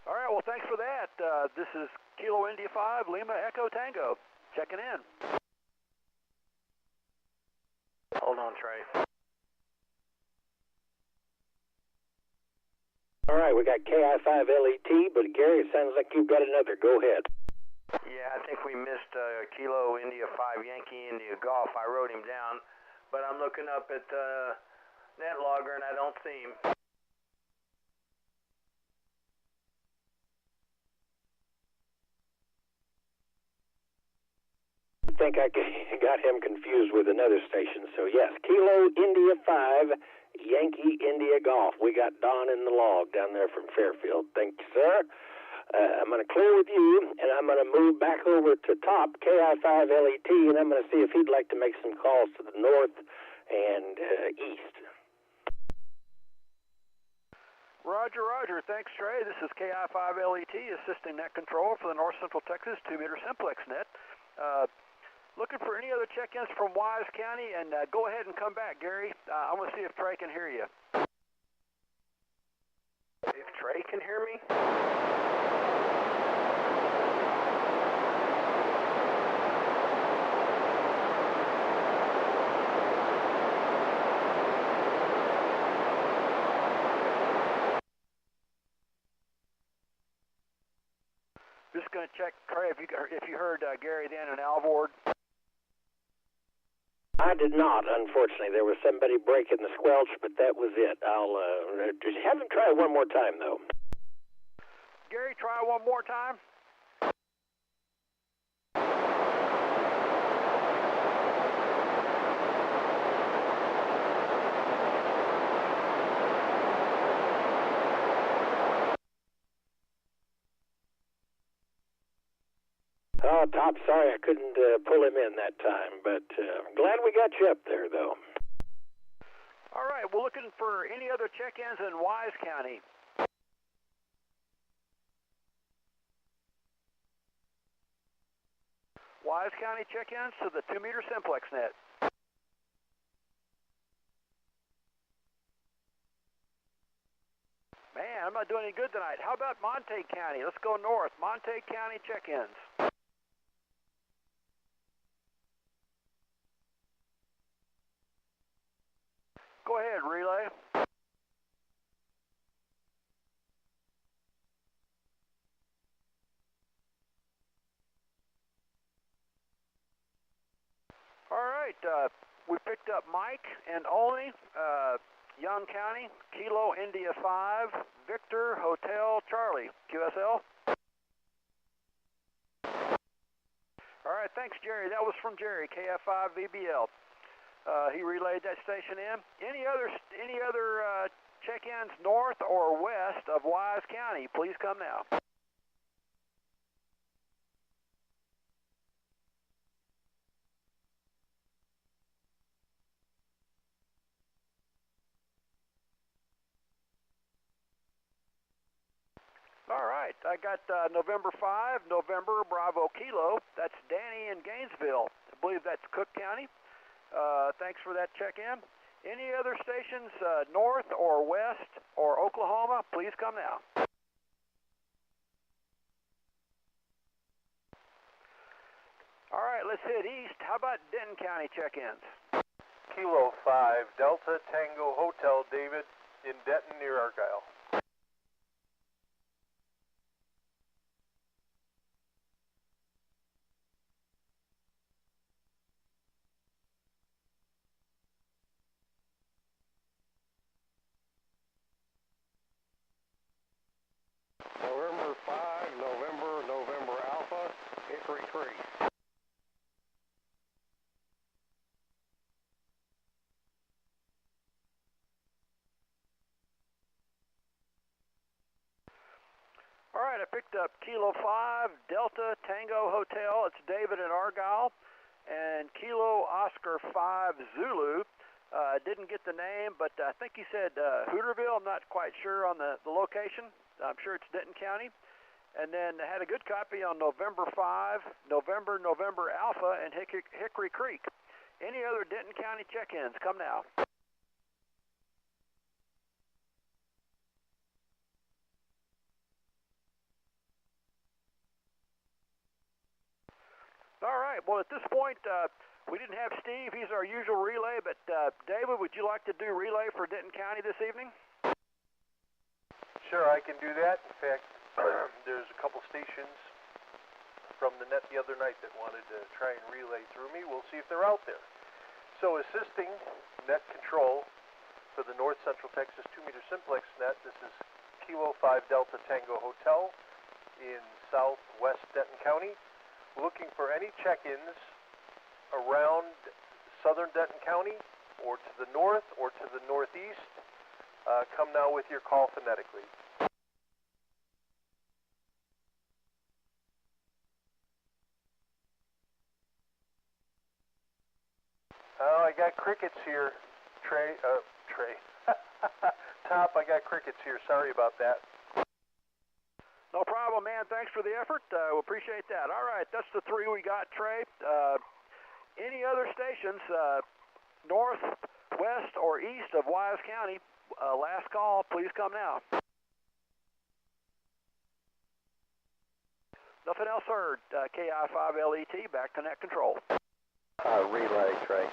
All right, well, thanks for that. This is Kilo India 5, Lima Echo Tango, checking in. Hold on, Trey. All right, we got KI5LET, but Gary, it sounds like you've got another. Go ahead. Yeah, I think we missed Kilo India 5 Yankee India Golf. I wrote him down, but I'm looking up at NetLogger and I don't see him. I think I got him confused with another station. So yes, Kilo India 5 Yankee India Golf. We got Don in the log down there from Fairfield. Thank you, sir. I'm going to clear with you, and I'm going to move back over to Top, KI5LET, and I'm going to see if he'd like to make some calls to the north and east. Roger, roger. Thanks, Trey. This is KI5LET, assisting net control for the North Central Texas 2-meter Simplex net. Looking for any other check-ins from Wise County, and go ahead and come back, Gary. I want to see if Trey can hear you. If Trey can hear me? Just going to check, Trey, if you heard Gary then in Alvord. I did not, unfortunately. There was somebody breaking the squelch, but that was it. I'll just have him try one more time, though. Gary, try one more time. Oh, Top, sorry I couldn't pull him in that time, but I'm glad we got you up there, though. All right, we're looking for any other check-ins in Wise County. Wise County check-ins to the 2-meter Simplex net. Man, I'm not doing any good tonight. How about Montague County? Let's go north. Montague County check-ins. Go ahead, relay. All right, we picked up Mike and Olney, Young County, Kilo India 5, Victor Hotel Charlie, QSL. All right, thanks, Jerry. That was from Jerry, KF5VBL. He relayed that station in. Any other check-ins north or west of Wise County, please come now. All right, I got November 5, November Bravo Kilo. That's Danny in Gainesville. I believe that's Cook County. Thanks for that check-in. Any other stations north or west or Oklahoma, please come now. All right, let's hit east. How about Denton County check-ins? Kilo 5 Delta Tango Hotel David in Denton near Argyle. November 5, November Alpha, Hickory Creek. All right, I picked up Kilo 5 Delta Tango Hotel. It's David in Argyle. And Kilo Oscar 5 Zulu. Didn't get the name, but I think he said Hooterville. I'm not quite sure on the location. I'm sure it's Denton County. And then I had a good copy on November 5, November Alpha, and Hickory Creek. Any other Denton County check-ins? Come now. All right, well, at this point, we didn't have Steve. He's our usual relay, but David, would you like to do relay for Denton County this evening? Sure, I can do that. In fact, there's a couple stations from the net the other night that wanted to try and relay through me. We'll see if they're out there. So assisting net control for the North Central Texas 2-meter Simplex net, this is Kilo 5 Delta Tango Hotel in southwest Denton County. Looking for any check-ins around southern Denton County or to the north or to the northeast. Come now with your call phonetically. Oh, I got crickets here, Trey. Top, I got crickets here. Sorry about that. No problem, man. Thanks for the effort. We appreciate that. All right, that's the three we got, Trey. Any other stations, north, west, or east of Wise County, last call, please come now. Nothing else heard. KI5LET, back to net control. Relay, Trey.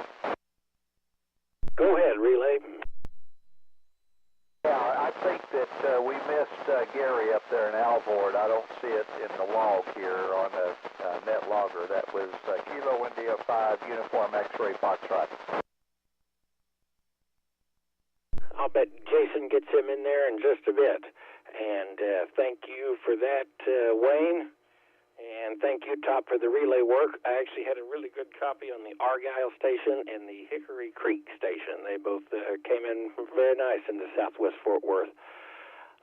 Go ahead, relay. Yeah, I think that we missed Gary up there in Alvord. I don't see it in the log here on the net logger. That was Kilo India 5 Uniform X-Ray Foxtrot. I'll bet Jason gets him in there in just a bit. And thank you for that, Wayne. And thank you, Top, for the relay work. I actually had a really good copy on the Argyle station and the Hickory Creek station. They both came in very nice in the southwest Fort Worth.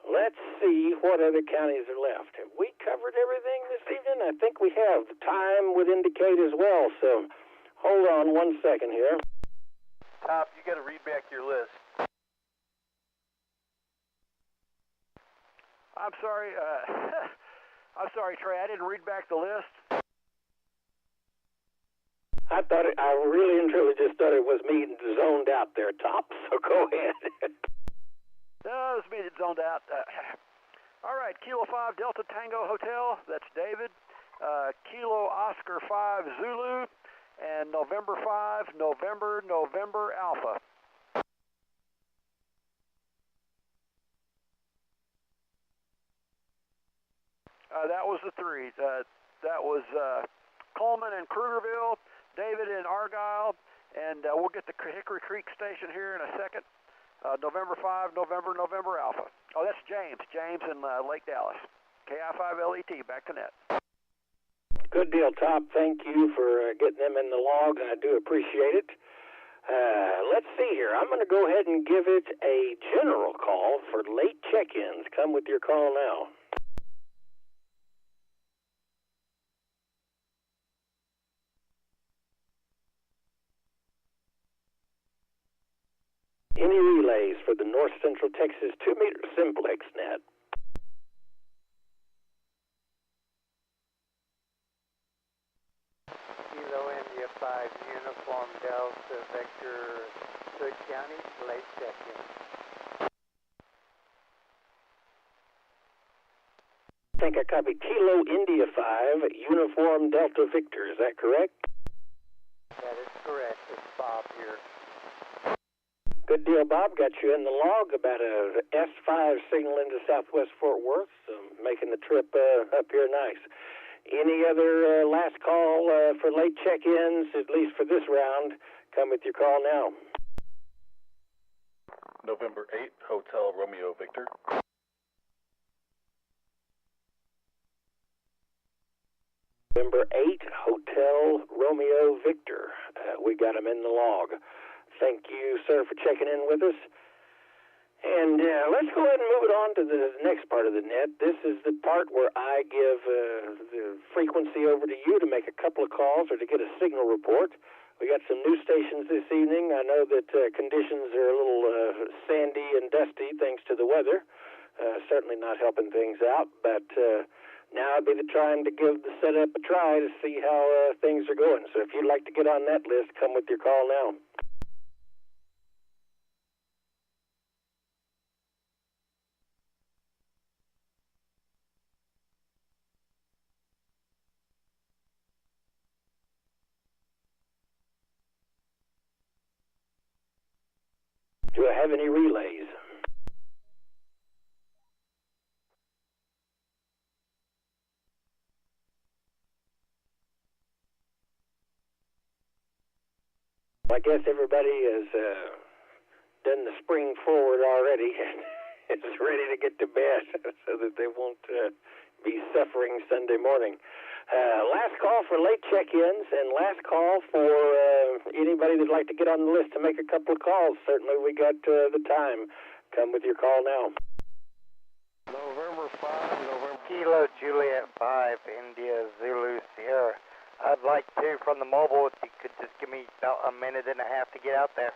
Let's see what other counties are left. Have we covered everything this evening? I think we have. The time would indicate as well, so hold on 1 second here. Top, you got to read back your list. I'm sorry. I'm sorry, Trey. I didn't read back the list. I really and truly just thought it was me zoned out there, Top. So go ahead. No, it was me that zoned out. All right, Kilo 5 Delta Tango Hotel. That's David. Kilo Oscar 5 Zulu, and November 5 November Alpha. That was the three. That was Coleman and Krugerville, David in Argyle, and we'll get the Hickory Creek station here in a second. November 5, November Alpha. Oh, that's James. James in Lake Dallas. KI5LET, back to net. Good deal, Top. Thank you for getting them in the log. I do appreciate it. Let's see here. I'm going to go ahead and give it a general call for late check-ins. Come with your call now. Any relays for the North Central Texas 2-meter Simplex net? Kilo India 5 Uniform Delta Vector, Hood County, late check-in. think I copied Kilo India 5, Uniform Delta Victor. Is that correct? That is correct. It's Bob here. Good deal, Bob. Got you in the log about a S5 signal into Southwest Fort Worth, so making the trip up here nice. Any other last call for late check-ins, at least for this round? Come with your call now. November 8th, Hotel Romeo Victor. November 8th, Hotel Romeo Victor. We got him in the log. Thank you, sir, for checking in with us. And let's go ahead and move it on to the next part of the net. This is the part where I give the frequency over to you to make a couple of calls or to get a signal report. We got some new stations this evening. I know that conditions are a little sandy and dusty thanks to the weather. Certainly not helping things out, but now would be the time to give the setup a try to see how things are going. So if you'd like to get on that list, come with your call now. Do I have any relays? I guess everybody has done the spring forward already and is ready to get to bed so that they won't be suffering Sunday morning. Last call for late check-ins and last call for anybody that'd like to get on the list to make a couple of calls. Certainly we got the time. Come with your call now. November 5, November Kilo Juliet 5, India Zulu Sierra. I'd like to from the mobile if you could just give me about a minute and a half to get out there.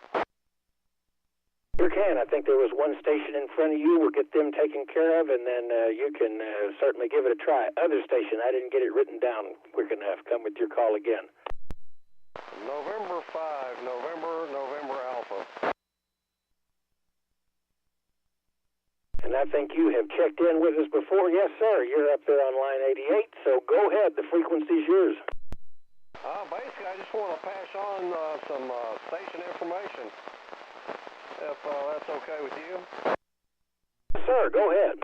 You can. I think there was one station in front of you. We'll get them taken care of, and then you can certainly give it a try. Other station, I didn't get it written down quick enough. Come with your call again. November 5, November Alpha. And I think you have checked in with us before. Yes, sir. You're up there on line 88, so go ahead. The frequency's yours. Basically, I just want to pass on some station information, if that's okay with you. Yes, sir. Go ahead.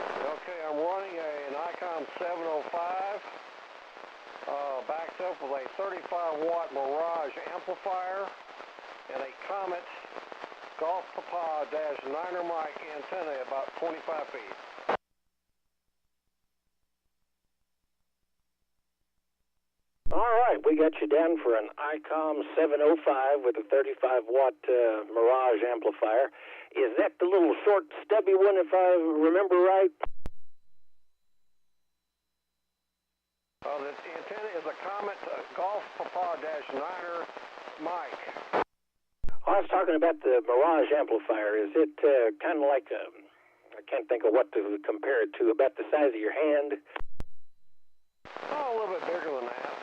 Okay, I'm running an ICOM 705, backed up with a 35-watt Mirage amplifier and a Comet Golf Papa -9er mic antenna about 25 feet. All right, we got you down for an ICOM 705 with a 35-watt Mirage amplifier. Is that the little short, stubby one, if I remember right? The antenna is a Comet Golf Papa -9er mic. I was talking about the Mirage amplifier. Is it kind of like a, I can't think of what to compare it to, about the size of your hand? Oh, a little bit bigger than that.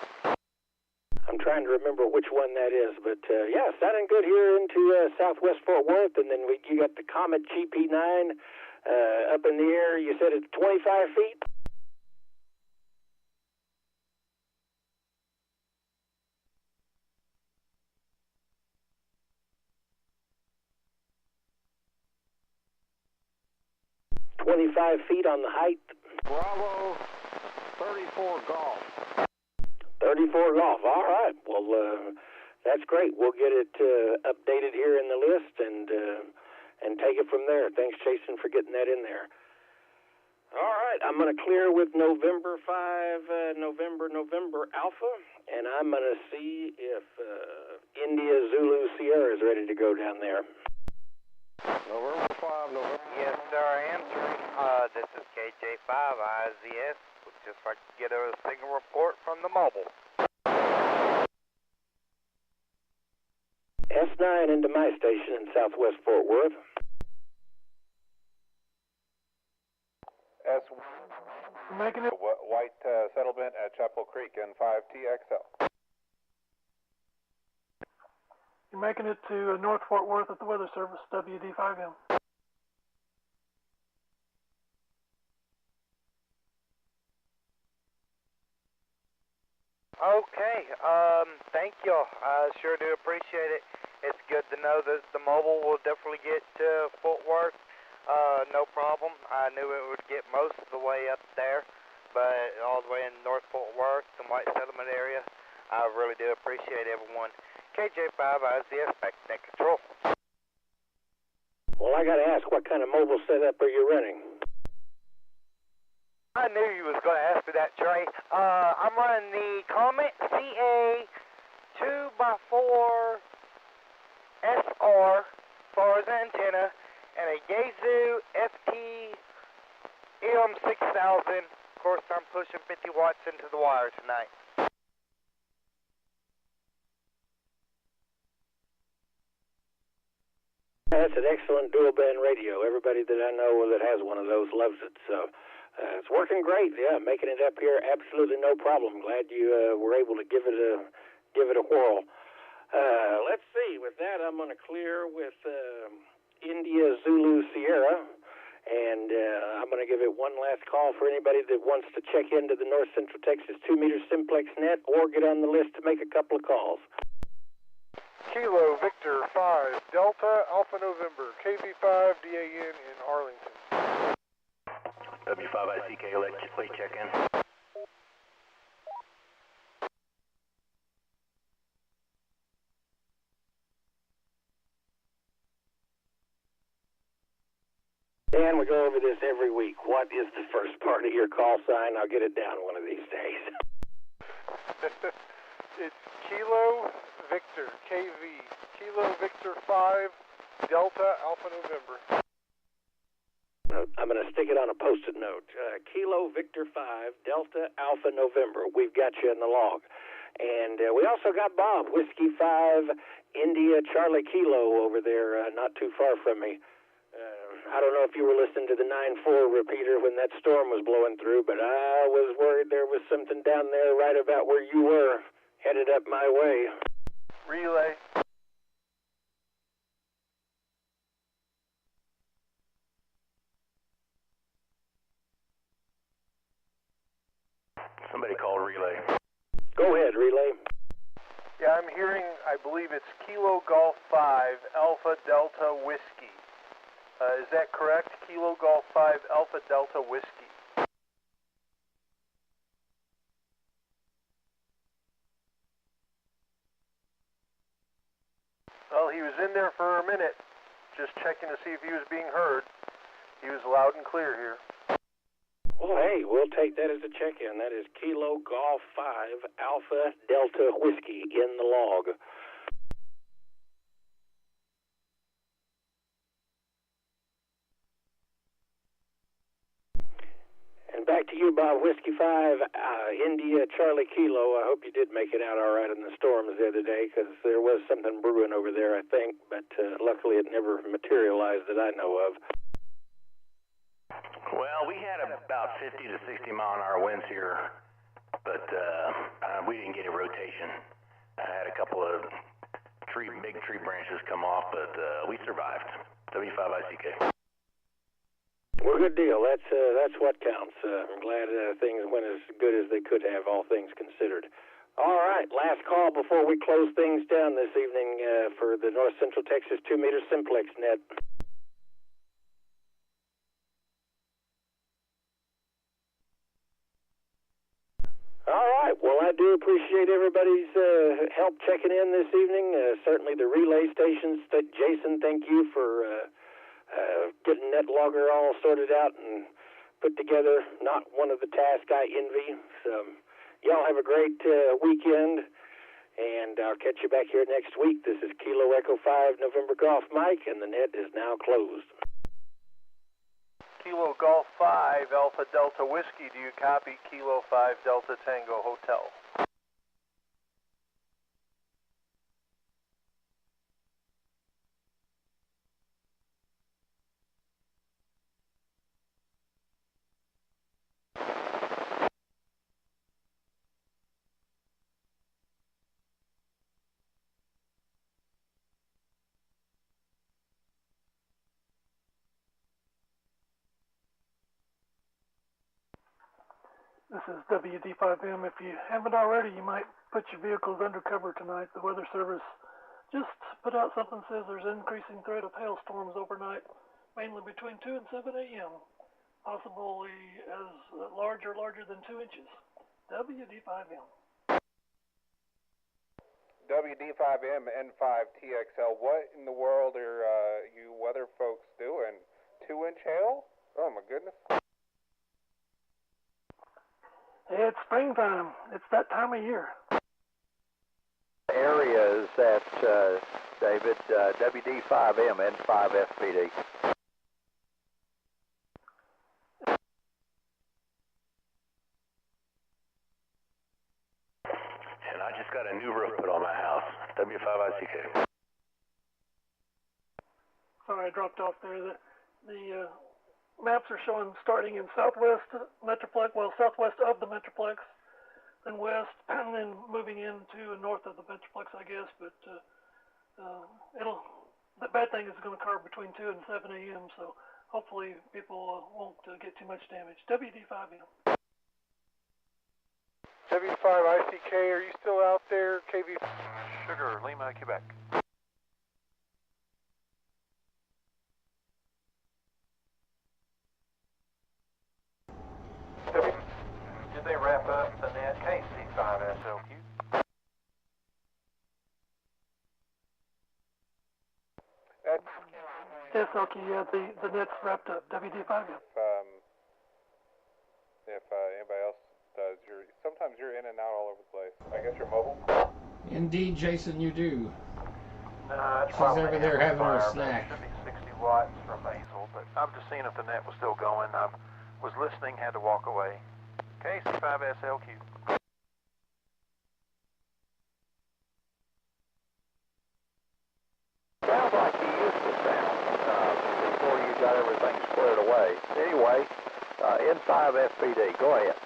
I'm trying to remember which one that is, but yeah, sounding good here into Southwest Fort Worth, and then you got the Comet GP9 up in the air. You said it's 25 feet? feet on the height. Bravo 34 Golf. 34 Golf. All right. Well, that's great. We'll get it updated here in the list and take it from there. Thanks, Jason, for getting that in there. All right. I'm going to clear with November 5, November Alpha, and I'm going to see if India Zulu Sierra is ready to go down there. November 5, November. Yes, sir. Answering. This is KJ5 IZS. Would just like to get a signal report from the mobile. S9 into my station in Southwest Fort Worth. S1. Making it. White settlement at Chapel Creek N5TXL. You're making it to North Fort Worth at the Weather Service, WD5M. Okay, thank you. I sure do appreciate it. It's good to know that the mobile will definitely get to Fort Worth. No problem. I knew it would get most of the way up there, but all the way in North Fort Worth and White Settlement area, I really do appreciate everyone. KJ5, IZS, back to net control. Well, I got to ask, what kind of mobile setup are you running? I knew you was going to ask me that, Trey. I'm running the Comet CA 2x4 SR for his antenna and a Yaesu FT-991A. Of course, I'm pushing 50 watts into the wire tonight. That's an excellent dual band radio. Everybody that I know that has one of those loves it. So it's working great. Yeah, making it up here, absolutely no problem. Glad you were able to give it a whirl. Let's see. With that, I'm going to clear with India Zulu Sierra, and I'm going to give it one last call for anybody that wants to check into the North Central Texas 2-meter Simplex net or get on the list to make a couple of calls. Kilo Victor 5 Delta Alpha November KV5 DAN in Arlington. W5ICK, late check-in. Dan, we go over this every week. What is the first part of your call sign? I'll get it down one of these days. It's Kilo Victor KV Kilo Victor 5 Delta Alpha November. I'm going to stick it on a post-it note. Kilo Victor 5 Delta Alpha November. We've got you in the log. And we also got Bob, Whiskey 5 India Charlie Kilo over there, not too far from me. I don't know if you were listening to the 9-4 repeater when that storm was blowing through, but I was worried there was something down there right about where you were, headed up my way. Relay. Somebody call relay. Go ahead, relay. Yeah, I'm hearing, I believe it's Kilo Golf 5 Alpha Delta Whiskey. Is that correct? Kilo Golf 5 Alpha Delta Whiskey. Well, he was in there for a minute, just checking to see if he was being heard. He was loud and clear here. Well, hey, we'll take that as a check-in. That is Kilo Golf 5 Alpha Delta Whiskey in the log. And back to you, Bob, Whiskey 5 India Charlie Kilo. I hope you did make it out all right in the storms the other day, because there was something brewing over there, I think, but luckily it never materialized that I know of. Well, we had about 50 to 60 mile-an-hour winds here, but we didn't get a rotation. I had a couple of big tree branches come off, but we survived. W5ICK. Well, good deal. That's what counts. I'm glad things went as good as they could have, all things considered. All right, last call before we close things down this evening for the North Central Texas 2-meter Simplex net. All right. Well, I do appreciate everybody's help checking in this evening. Certainly the relay stations. Jason, thank you for getting that logger all sorted out and put together. Not one of the tasks I envy. So y'all have a great weekend, and I'll catch you back here next week. This is Kilo Echo 5 November Golf Mike, and the net is now closed. Kilo Golf 5 Alpha Delta Whiskey, do you copy? Kilo 5 Delta Tango Hotel. This is WD5M. If you haven't already, you might put your vehicles under cover tonight. The Weather Service just put out something that says there's increasing threat of hailstorms overnight, mainly between 2 and 7 a.m., possibly as larger than 2 inches. WD5M. WD5M N5TXL. What in the world are you weather folks doing? 2-inch hail? Oh my goodness. It's springtime. It's that time of year. Area is at, David, WD5M N5FPD. And I just got a new roof put on my house. W5ICK. Sorry, I dropped off there. The maps are showing starting in southwest Metroplex, well, southwest of the Metroplex, then west, and then moving into north of the Metroplex, I guess. But the bad thing is it's going to occur between 2 and 7 a.m., so hopefully people won't get too much damage. WD5M. W5ICK, are you still out there? KV Sugar, Lima, Quebec. Did they wrap up the net KC5SLQ? SLQ, yeah, the net's wrapped up. WD5M. If anybody else does, sometimes you're in and out all over the place. I guess you're mobile? Indeed, Jason, you do. No, it's She's probably over there having her amplifier, snack. but it should be 60 watts from Basil, but I'm just seeing if the net was still going. I was listening, had to walk away. KC5SLQ. Sounds like you used to sound before you got everything squared away. Anyway, N5FPD, go ahead.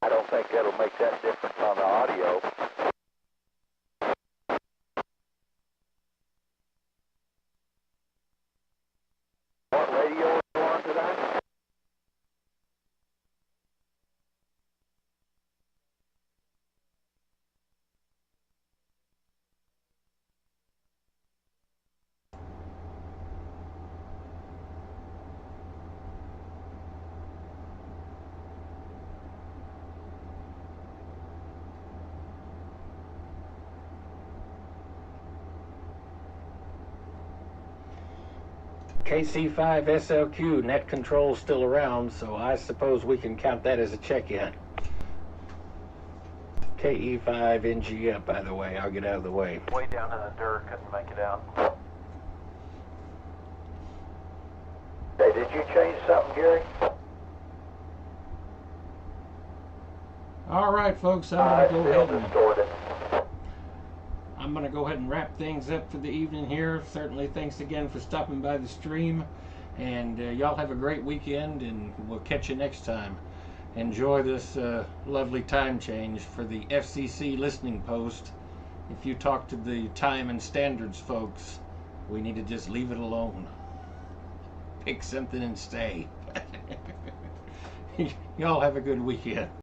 I don't think that'll make that difference on the audio. What radio are you on today? KC5SLQ, net control still around, so I suppose we can count that as a check-in. KE5NG up, by the way. I'll get out of the way. Way down in the dirt, couldn't make it out. Hey, did you change something, Gary? All right, folks, I'm going to go ahead and wrap things up for the evening here. Certainly, thanks again for stopping by the stream, and y'all have a great weekend, and we'll catch you next time. Enjoy this lovely time change for the FCC listening post. If you talk to the time and standards folks, we need to just leave it alone. Pick something and stay. Y'all have a good weekend.